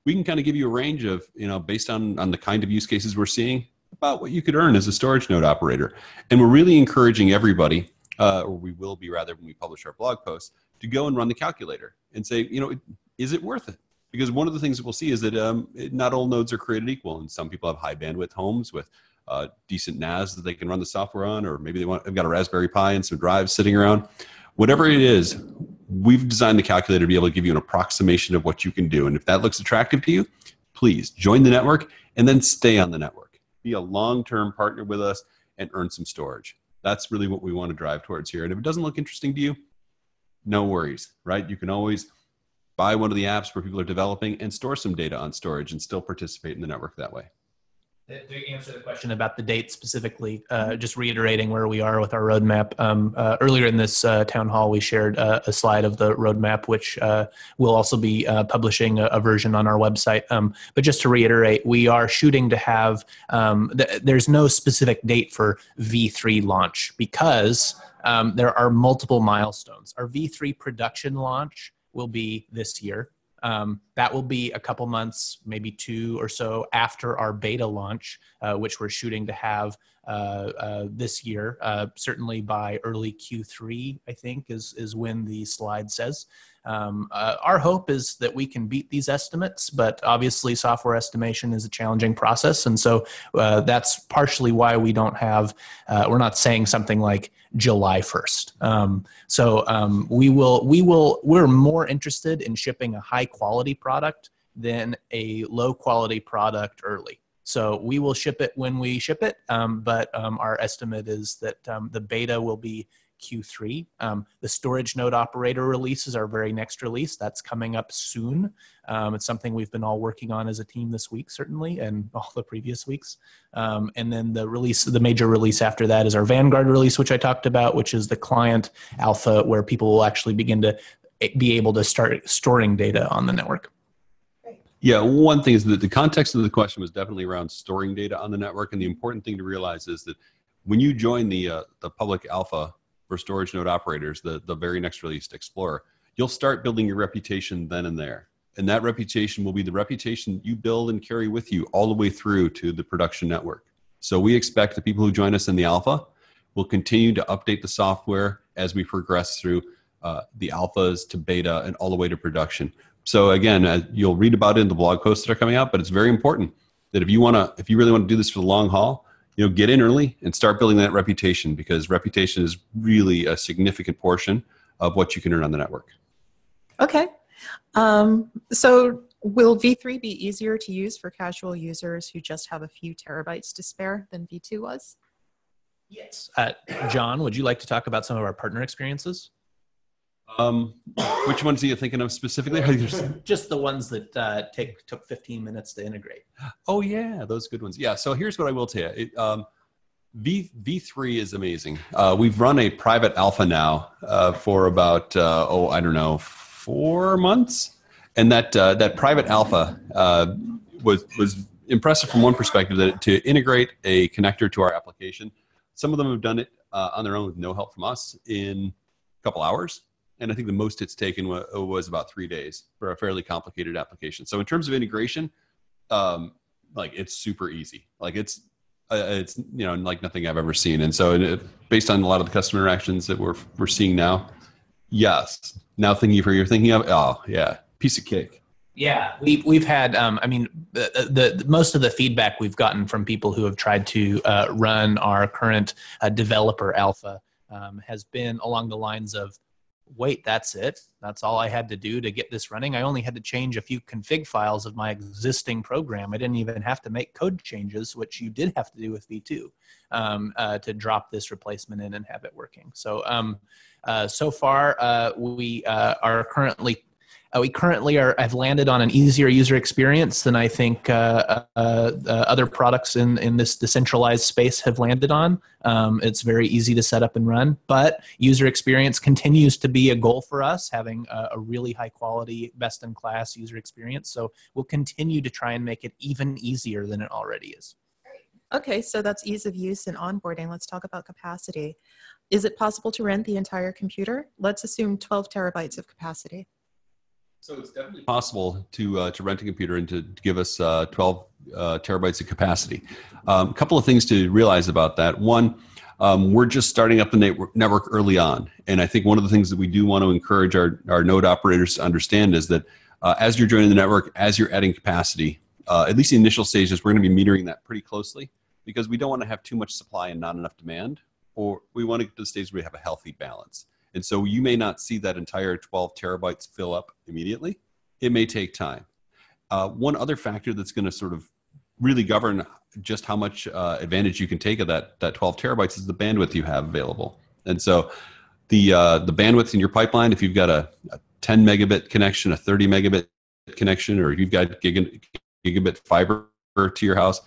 we can kind of give you a range of, based on the kind of use cases we're seeing, about what you could earn as a storage node operator. And we're really encouraging everybody, or we will be rather when we publish our blog posts, to go and run the calculator and say, is it worth it? Because one of the things that we'll see is that not all nodes are created equal, and some people have high bandwidth homes with decent NAS that they can run the software on, or maybe they've got a Raspberry Pi and some drives sitting around. Whatever it is, we've designed the calculator to be able to give you an approximation of what you can do. And if that looks attractive to you, please join the network and then stay on the network. Be a long-term partner with us and earn some storage. That's really what we want to drive towards here. And if it doesn't look interesting to you, no worries, right? You can always buy one of the apps where people are developing and store some data on storage and still participate in the network that way. To answer the question about the date specifically, just reiterating where we are with our roadmap. Earlier in this town hall, we shared a slide of the roadmap, which we'll also be publishing a version on our website. But just to reiterate, we are shooting to have, there's no specific date for V3 launch because there are multiple milestones. Our V3 production launch will be this year. That will be a couple months, maybe 2 or so after our beta launch, which we're shooting to have this year, certainly by early Q3, I think is when the slide says. Our hope is that we can beat these estimates, but obviously software estimation is a challenging process. And so that's partially why we don't have, we're not saying something like July 1st. We're more interested in shipping a high quality product than a low quality product early. So we will ship it when we ship it, but our estimate is that the beta will be Q3. The storage node operator release is our very next release. That's coming up soon. It's something we've been all working on as a team this week, certainly, and all the previous weeks. And then the major release after that is our Vanguard release, which I talked about, which is the client alpha where people will actually begin to be able to start storing data on the network. Yeah, one thing is that the context of the question was definitely around storing data on the network. And the important thing to realize is that when you join the public alpha for storage node operators, the very next release, Explorer, you'll start building your reputation then and there. And that reputation will be the reputation you build and carry with you all the way through to the production network. So we expect the people who join us in the alpha will continue to update the software as we progress through the alphas to beta and all the way to production. So again, you'll read about it in the blog posts that are coming out, but it's very important that if you really want to do this for the long haul, get in early and start building that reputation, because reputation is really a significant portion of what you can earn on the network. Okay. So will V3 be easier to use for casual users who just have a few terabytes to spare than V2 was? Yes. John, would you like to talk about some of our partner experiences? Which ones are you thinking of specifically? Just the ones that took 15 minutes to integrate. Oh yeah, those good ones. Yeah, so here's what I will tell you. V3 is amazing. We've run a private alpha now for about, 4 months. And that private alpha was impressive from one perspective, that to integrate a connector to our application. Some of them have done it on their own with no help from us in a couple hours. And I think the most it's taken was about 3 days for a fairly complicated application. So in terms of integration, like it's super easy. Like it's like nothing I've ever seen. And so based on a lot of the customer interactions that we're seeing now, yes. Now you're thinking of, oh yeah, piece of cake. Yeah, we've had, I mean, the most of the feedback we've gotten from people who have tried to run our current developer alpha has been along the lines of, wait, that's it? That's all I had to do to get this running? I only had to change a few config files of my existing program. I didn't even have to make code changes, which you did have to do with V2 to drop this replacement in and have it working. So so far, we currently have landed on an easier user experience than I think other products in this decentralized space have landed on. It's very easy to set up and run, but user experience continues to be a goal for us, having a really high quality, best in class user experience. So we'll continue to try and make it even easier than it already is. Okay, so that's ease of use and onboarding. Let's talk about capacity. Is it possible to rent the entire computer? Let's assume 12 terabytes of capacity. So it's definitely possible to rent a computer and to give us 12 terabytes of capacity. A couple of things to realize about that. One, we're just starting up the network early on. And I think one of the things that we do want to encourage our node operators to understand is that as you're joining the network, as you're adding capacity, at least the initial stages, we're going to be metering that pretty closely because we don't want to have too much supply and not enough demand, or we want to get to the stage where we have a healthy balance. And so you may not see that entire 12 terabytes fill up immediately. It may take time. One other factor that's going to sort of really govern just how much advantage you can take of that 12 terabytes is the bandwidth you have available. And so the bandwidth in your pipeline, if you've got a 10 megabit connection, a 30 megabit connection, or if you've got gigabit fiber to your house,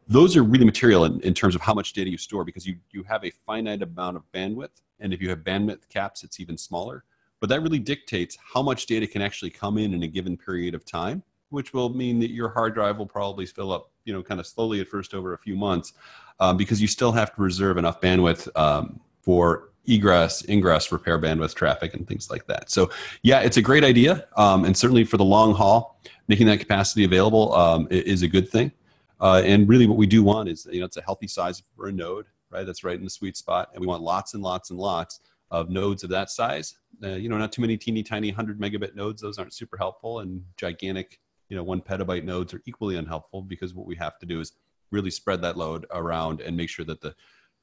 those are really material in terms of how much data you store because you have a finite amount of bandwidth. And if you have bandwidth caps, it's even smaller. But that really dictates how much data can actually come in a given period of time, which will mean that your hard drive will probably fill up, kind of slowly at first over a few months, because you still have to reserve enough bandwidth for egress, ingress, repair bandwidth traffic, and things like that. So yeah, it's a great idea. And certainly for the long haul, making that capacity available is a good thing. And really what we do want is, it's a healthy size for a node, right? That's right in the sweet spot. And we want lots and lots and lots of nodes of that size. Not too many teeny tiny 100 megabit nodes. Those aren't super helpful. And gigantic, 1 petabyte nodes are equally unhelpful because what we have to do is really spread that load around and make sure that the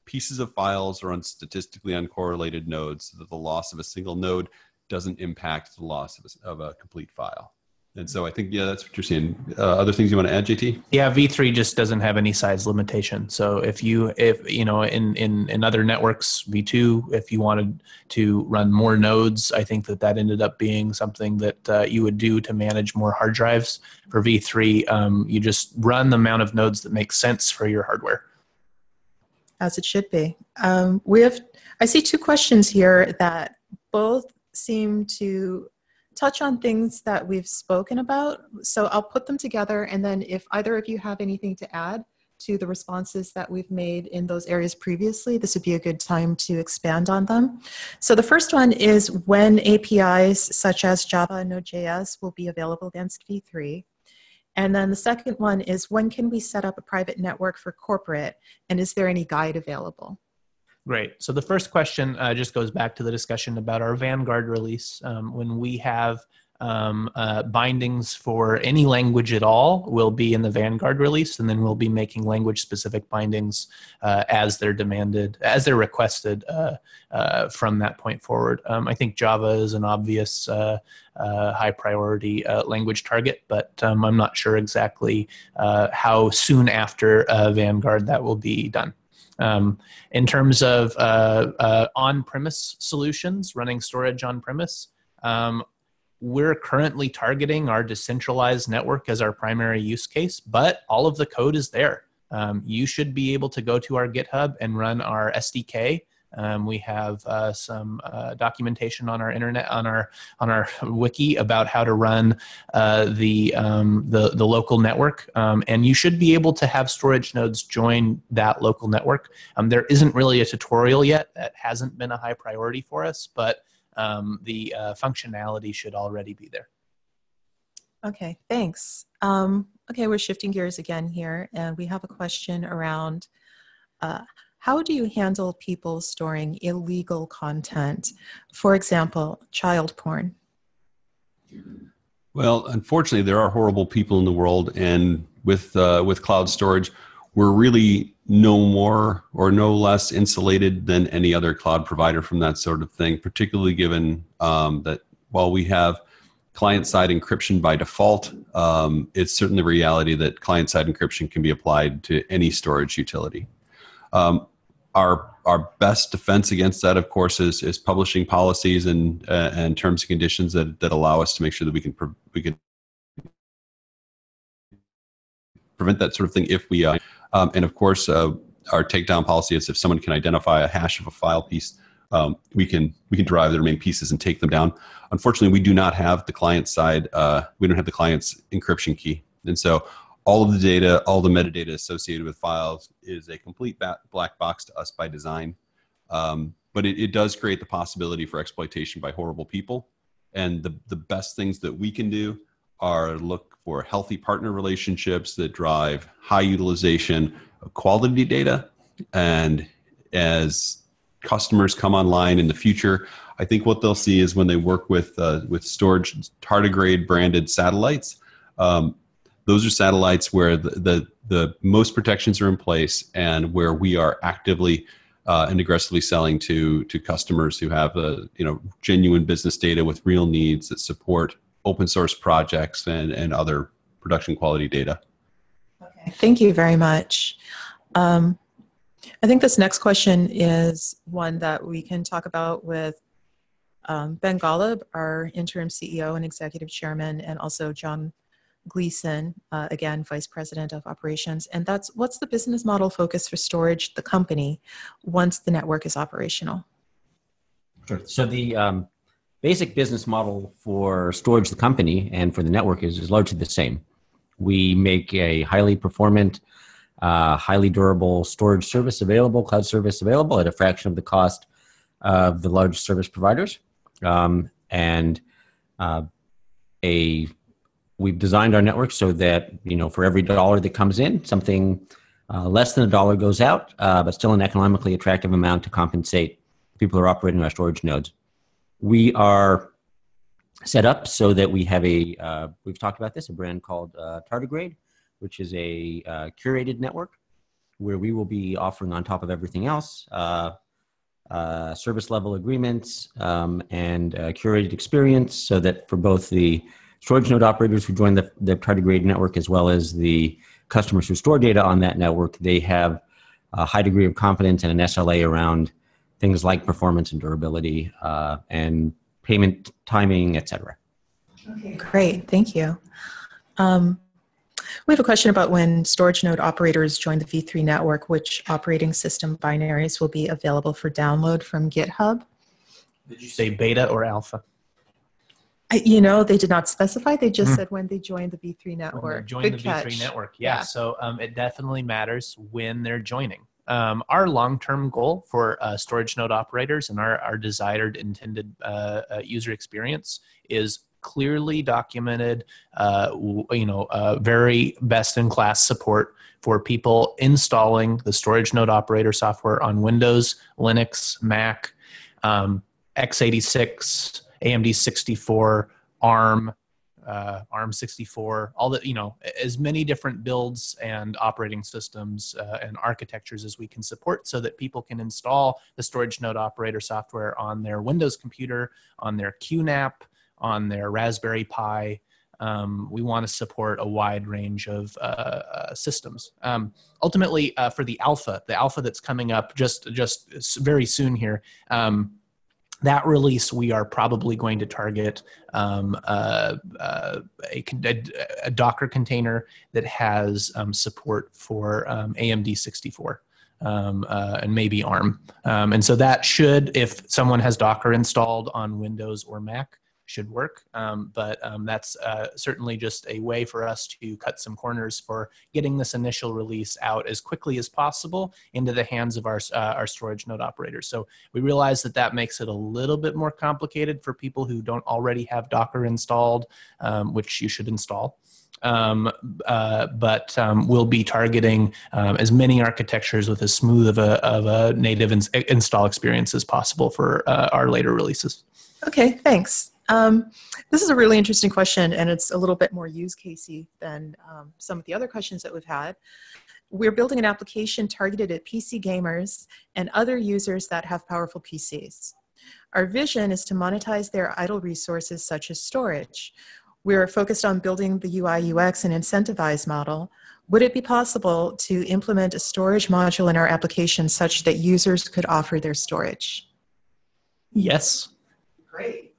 pieces of files are on statistically uncorrelated nodes so that the loss of a single node doesn't impact the loss of a complete file. And so I think, that's what you're seeing. Other things you want to add, JT? Yeah, V3 just doesn't have any size limitation. So if in other networks, V2, if you wanted to run more nodes, I think that ended up being something that you would do to manage more hard drives. For V3, you just run the amount of nodes that make sense for your hardware. As it should be. I see 2 questions here that both seem to touch on things that we've spoken about. So I'll put them together, and then if either of you have anything to add to the responses that we've made in those areas previously, this would be a good time to expand on them. So the first one is when APIs such as Java and Node.js will be available against V3. And then the second one is when can we set up a private network for corporate, and is there any guide available? Great. So the first question just goes back to the discussion about our Vanguard release. When we have bindings for any language at all, will be in the Vanguard release, and then we'll be making language-specific bindings as they're demanded, as they're requested from that point forward. I think Java is an obvious high-priority language target, but I'm not sure exactly how soon after Vanguard that will be done. In terms of on-premise solutions, running storage on-premise, we're currently targeting our decentralized network as our primary use case, but all of the code is there. You should be able to go to our GitHub and run our SDK. We have some documentation on our internet, on our wiki about how to run the local network, and you should be able to have storage nodes join that local network. There isn't really a tutorial yet. That hasn't been a high priority for us, but the functionality should already be there. Okay, thanks. Okay, we're shifting gears again here, and we have a question around how do you handle people storing illegal content? For example, child porn. Well, unfortunately, there are horrible people in the world, and with cloud storage, we're really no more or no less insulated than any other cloud provider from that sort of thing, particularly given that while we have client-side encryption by default, it's certainly a reality that client-side encryption can be applied to any storage utility. Our best defense against that, of course, is publishing policies and terms and conditions that allow us to make sure that we can prevent that sort of thing if we and of course our takedown policy is if someone can identify a hash of a file piece, we can derive the remaining pieces and take them down. Unfortunately, we do not have the client side. We don't have the client's encryption key, and so all of the data, all the metadata associated with files is a complete black box to us by design. But it does create the possibility for exploitation by horrible people. And the best things that we can do are look for healthy partner relationships that drive high utilization of quality data. And as customers come online in the future, I think what they'll see is when they work with storage tardigrade branded satellites, those are satellites where the most protections are in place and where we are actively and aggressively selling to customers who have genuine business data with real needs that support open source projects and other production quality data. Okay, thank you very much. I think this next question is one that we can talk about with Ben Golub, our interim CEO and executive chairman, and also John Gleason, again, Vice President of Operations. And that's, what's the business model focus for Storj, the company, once the network is operational? Sure. So the basic business model for Storj, the company, and for the network is largely the same. We make a highly performant, highly durable storage service available, cloud service available at a fraction of the cost of the large service providers. We've designed our network so that, for every dollar that comes in, something less than $1 goes out, but still an economically attractive amount to compensate people who are operating our storage nodes. We are set up so that we have we've talked about this, a brand called Tardigrade, which is a curated network where we will be offering on top of everything else, service level agreements and curated experience so that for both the storage node operators who join the Tardigrade network as well as the customers who store data on that network, they have a high degree of confidence and an SLA around things like performance and durability and payment timing, et cetera. Okay, great. Thank you. We have a question about when storage node operators join the V3 network, which operating system binaries will be available for download from GitHub? Did you say beta or alpha? They did not specify. They just said when they join the V3 network. When they join the V3 network, yeah. So it definitely matters when they're joining. Our long-term goal for storage node operators and our desired intended user experience is clearly documented, very best-in-class support for people installing the storage node operator software on Windows, Linux, Mac, x86, AMD 64, ARM, ARM 64, all the, as many different builds and operating systems and architectures as we can support so that people can install the storage node operator software on their Windows computer, on their QNAP, on their Raspberry Pi. We want to support a wide range of systems. Ultimately, for the alpha that's coming up just very soon here, that release, we are probably going to target a Docker container that has support for AMD 64 and maybe ARM. And so that should, if someone has Docker installed on Windows or Mac, should work. But that's certainly just a way for us to cut some corners for getting this initial release out as quickly as possible into the hands of our storage node operators. So we realize that that makes it a little bit more complicated for people who don't already have Docker installed, which you should install. But we'll be targeting as many architectures with as smooth of a native install experience as possible for our later releases. Okay, thanks. This is a really interesting question, and it's a little bit more use casey than some of the other questions that we've had. We're building an application targeted at PC gamers and other users that have powerful PCs. Our vision is to monetize their idle resources such as storage. We're focused on building the UI, UX, and incentivize model. Would it be possible to implement a storage module in our application such that users could offer their storage? Yes. Great.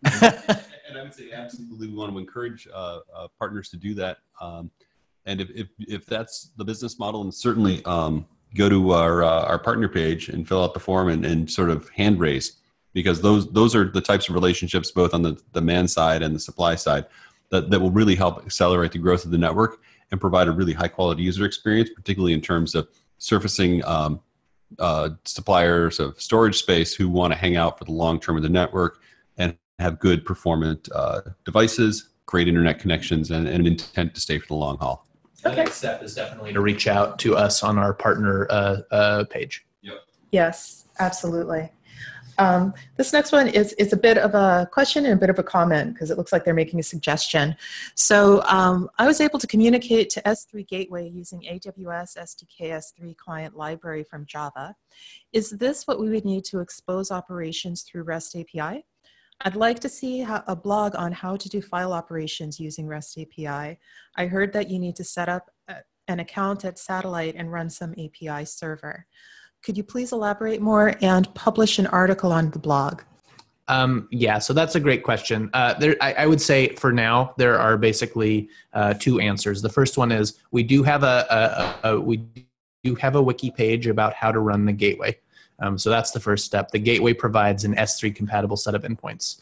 And I would say absolutely we want to encourage partners to do that. And if that's the business model, and certainly go to our partner page and fill out the form and sort of hand raise, because those are the types of relationships both on the demand side and the supply side that will really help accelerate the growth of the network and provide a really high quality user experience, particularly in terms of surfacing suppliers of storage space who want to hang out for the long term of the network and have good performant devices, great internet connections, and an intent to stay for the long haul. The next step is definitely to reach out to us on our partner page. Yep. Yes, absolutely. This next one is a bit of a question and a bit of a comment because it looks like they're making a suggestion. So I was able to communicate to S3 Gateway using AWS SDK S3 client library from Java. Is this what we would need to expose operations through REST API? I'd like to see a blog on how to do file operations using REST API. I heard that you need to set up an account at Satellite and run some API server. Could you please elaborate more and publish an article on the blog? Yeah, so that's a great question. I would say for now, there are basically two answers. The first one is we do have a wiki page about how to run the gateway. So that's the first step. The gateway provides an S3 compatible set of endpoints.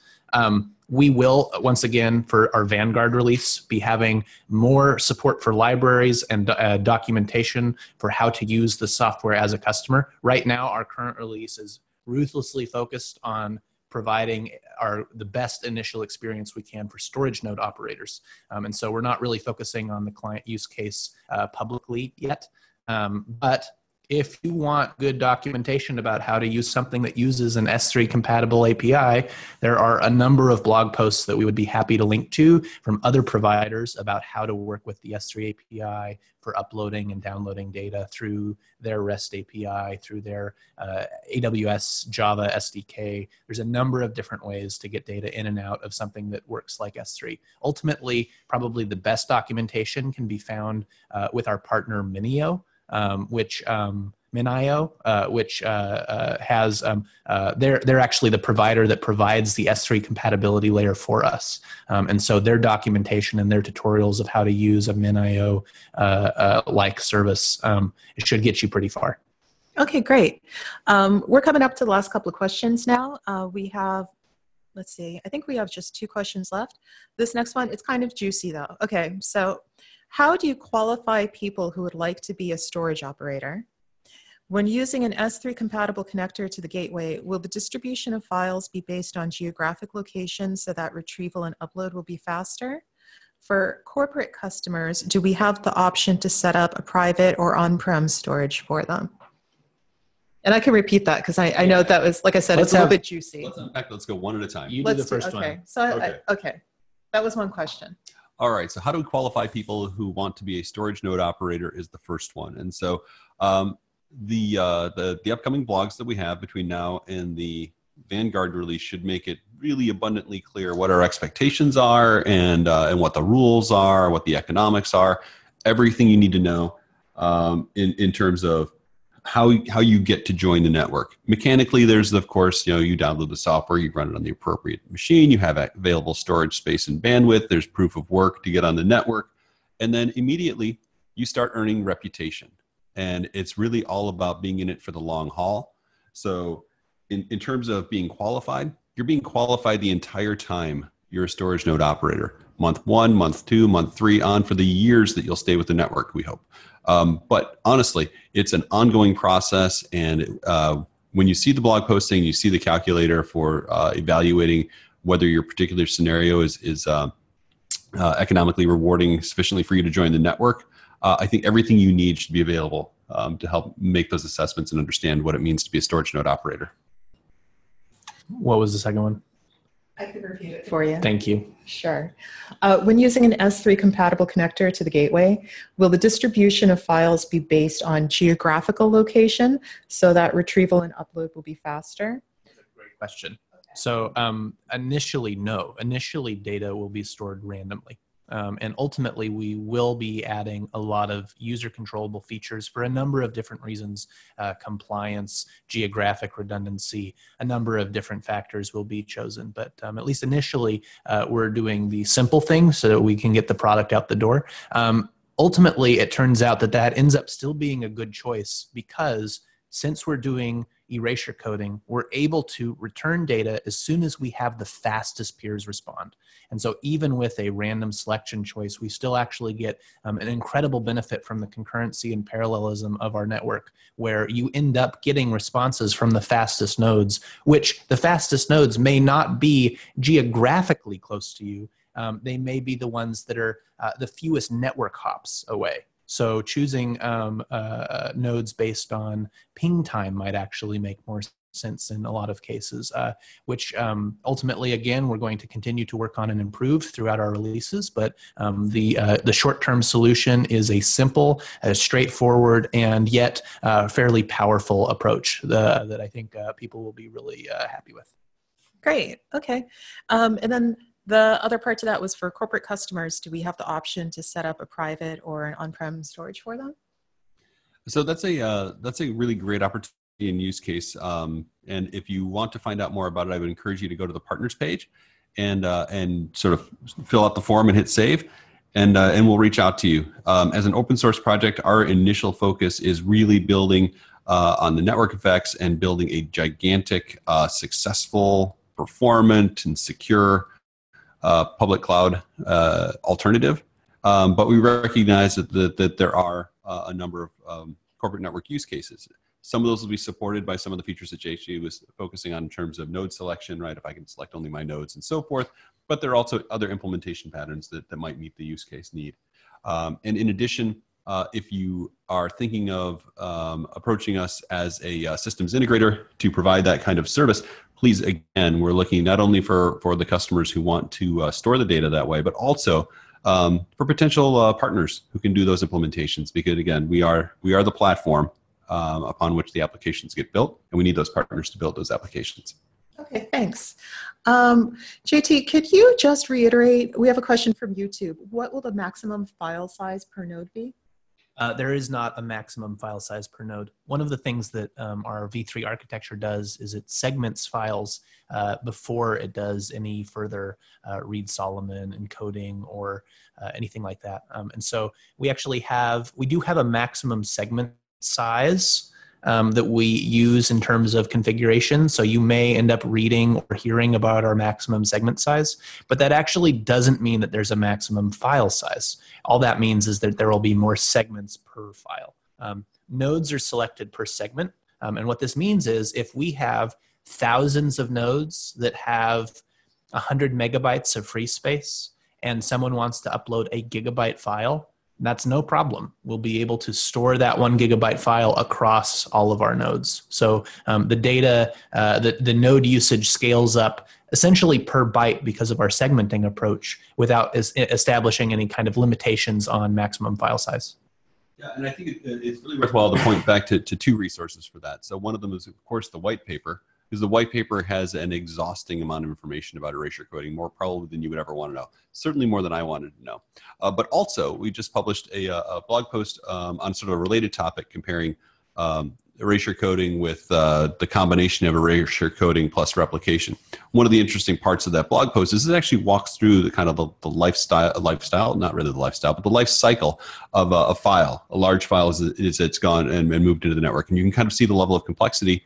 We will, once again, for our Vanguard release, be having more support for libraries and documentation for how to use the software as a customer. Right now, our current release is ruthlessly focused on providing the best initial experience we can for storage node operators. And so we're not really focusing on the client use case publicly yet. But if you want good documentation about how to use something that uses an S3 compatible API, there are a number of blog posts that we would be happy to link to from other providers about how to work with the S3 API for uploading and downloading data through their REST API, through their AWS Java SDK. There's a number of different ways to get data in and out of something that works like S3. Ultimately, probably the best documentation can be found with our partner Minio, which has, they're actually the provider that provides the S3 compatibility layer for us. And so their documentation and their tutorials of how to use a Minio like service should get you pretty far. Okay, great. We're coming up to the last couple of questions now. We have, let's see, I think we have just 2 questions left. This next one, it's kind of juicy though. Okay, so how do you qualify people who would like to be a storage operator? When using an S3 compatible connector to the gateway, will the distribution of files be based on geographic location so that retrieval and upload will be faster? For corporate customers, do we have the option to set up a private or on-prem storage for them? And I can repeat that because I know that was, like I said, it's a little bit juicy. Let's unpack. Let's go one at a time. You do the first one. Okay, so okay, that was one question. All right. So how do we qualify people who want to be a storage node operator is the first one. And so the upcoming blogs that we have between now and the Vanguard release should make it really abundantly clear what our expectations are and what the rules are, what the economics are, everything you need to know in terms of how you get to join the network. Mechanically, there's, of course, you download the software, you run it on the appropriate machine, you have available storage space and bandwidth, there's proof of work to get on the network, and then immediately you start earning reputation. And it's really all about being in it for the long haul. So in terms of being qualified, you're being qualified the entire time you're a storage node operator. Month 1, month 2, month 3, on for the years that you'll stay with the network, we hope. But honestly, it's an ongoing process, and when you see the blog posting, you see the calculator for evaluating whether your particular scenario is economically rewarding sufficiently for you to join the network. I think everything you need should be available to help make those assessments and understand what it means to be a storage node operator. What was the second one? I can repeat it for you. Thank you. Sure. When using an S3 compatible connector to the gateway, will the distribution of files be based on geographical location so that retrieval and upload will be faster? That's a great question. So initially, no. Initially, data will be stored randomly. And ultimately, we will be adding a lot of user controllable features for a number of different reasons: compliance, geographic redundancy, a number of different factors will be chosen. But at least initially, we're doing the simple things so that we can get the product out the door. Ultimately, it turns out that that ends up still being a good choice, because since we're doing erasure coding, we're able to return data as soon as we have the fastest peers respond. And so even with a random selection choice, we still actually get an incredible benefit from the concurrency and parallelism of our network, where you end up getting responses from the fastest nodes, which the fastest nodes may not be geographically close to you. They may be the ones that are the fewest network hops away. So choosing nodes based on ping time might actually make more sense in a lot of cases, which ultimately, again, we're going to continue to work on and improve throughout our releases. But the short-term solution is a simple, straightforward, and yet fairly powerful approach that I think people will be really happy with. Great. Okay. And then the other part to that was for corporate customers. Do we have the option to set up a private or an on-prem storage for them? So that's a really great opportunity and use case. And if you want to find out more about it, I would encourage you to go to the partners page and sort of fill out the form and hit save, and we'll reach out to you. As an open source project, our initial focus is really building on the network effects and building a gigantic, successful, performant, and secure public cloud alternative. But we recognize that there are a number of corporate network use cases. Some of those will be supported by some of the features that JT was focusing on in terms of node selection, right? If I can select only my nodes and so forth. But there are also other implementation patterns that might meet the use case need. And in addition, if you are thinking of approaching us as a systems integrator to provide that kind of service, please, again, we're looking not only for the customers who want to store the data that way, but also for potential partners who can do those implementations. Because again, we are the platform upon which the applications get built, and we need those partners to build those applications. Okay, thanks. JT, could you just reiterate, we have a question from YouTube. What will the maximum file size per node be? There is not a maximum file size per node. One of the things that our V3 architecture does is it segments files before it does any further Reed-Solomon encoding or anything like that. And so we do have a maximum segment size that we use in terms of configuration. So you may end up reading or hearing about our maximum segment size, but that actually doesn't mean that there's a maximum file size. All that means is that there will be more segments per file. Nodes are selected per segment. And what this means is if we have thousands of nodes that have 100 megabytes of free space and someone wants to upload a gigabyte file, that's no problem. We'll be able to store that 1 gigabyte file across all of our nodes. So the data, the node usage scales up essentially per byte because of our segmenting approach without establishing any kind of limitations on maximum file size. Yeah, and I think it's really worthwhile to point back to two resources for that. So one of them is, of course, the white paper, because the white paper has an exhausting amount of information about erasure coding, more probably than you would ever want to know, certainly more than I wanted to know. But also, we just published a blog post on sort of a related topic comparing erasure coding with the combination of erasure coding plus replication. One of the interesting parts of that blog post is it actually walks through the kind of the lifestyle, not really the lifestyle, but the life cycle of a file. A large file is it's gone and moved into the network. And you can kind of see the level of complexity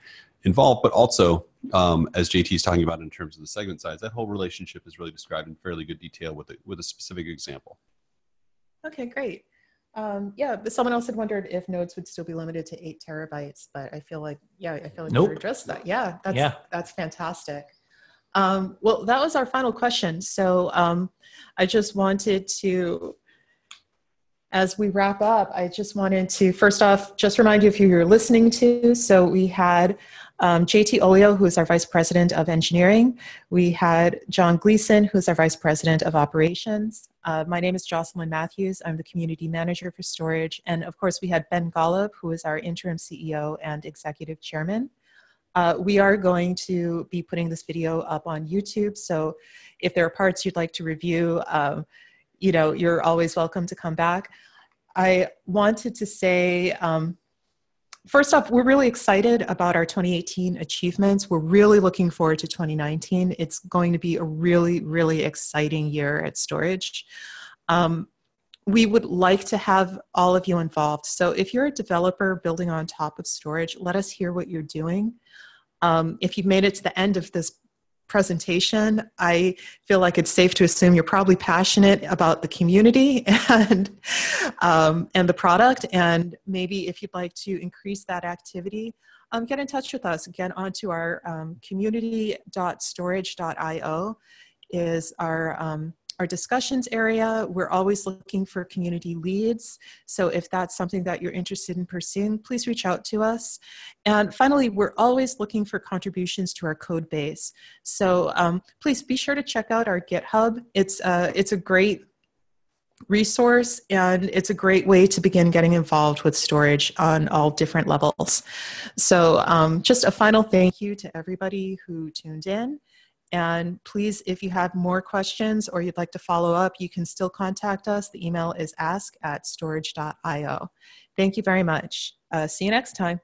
involved, but also, as JT is talking about in terms of the segment size, that whole relationship is really described in fairly good detail with a specific example. Okay, great. Yeah, but someone else had wondered if nodes would still be limited to 8 terabytes, but I feel like, Nope. we addressed that. Yeah, Yeah. that's fantastic. Well, that was our final question. So I just wanted to, as we wrap up, I just wanted to, first off, just remind you of who you're listening to. So we had JT Olio, who is our Vice President of Engineering. We had John Gleason, who's our Vice President of Operations. My name is Jocelyn Matthews. I'm the Community Manager for Storj. And of course, we had Ben Golub, who is our Interim CEO and Executive Chairman. We are going to be putting this video up on YouTube. So if there are parts you'd like to review, you're always welcome to come back. I wanted to say, first off, we're really excited about our 2018 achievements. We're really looking forward to 2019. It's going to be a really, really exciting year at Storj. We would like to have all of you involved. So if you're a developer building on top of Storj, let us hear what you're doing. If you've made it to the end of this presentation, I feel like it's safe to assume you're probably passionate about the community and the product. And maybe if you'd like to increase that activity, get in touch with us. Get onto our community.storj.io is our discussions area. We're always looking for community leads. So if that's something that you're interested in pursuing, please reach out to us. And finally, we're always looking for contributions to our code base. So please be sure to check out our GitHub. It's a great resource, and it's a great way to begin getting involved with Storj on all different levels. So just a final thank you to everybody who tuned in. And please, if you have more questions or you'd like to follow up, you can still contact us. The email is ask@storj.io. Thank you very much. See you next time.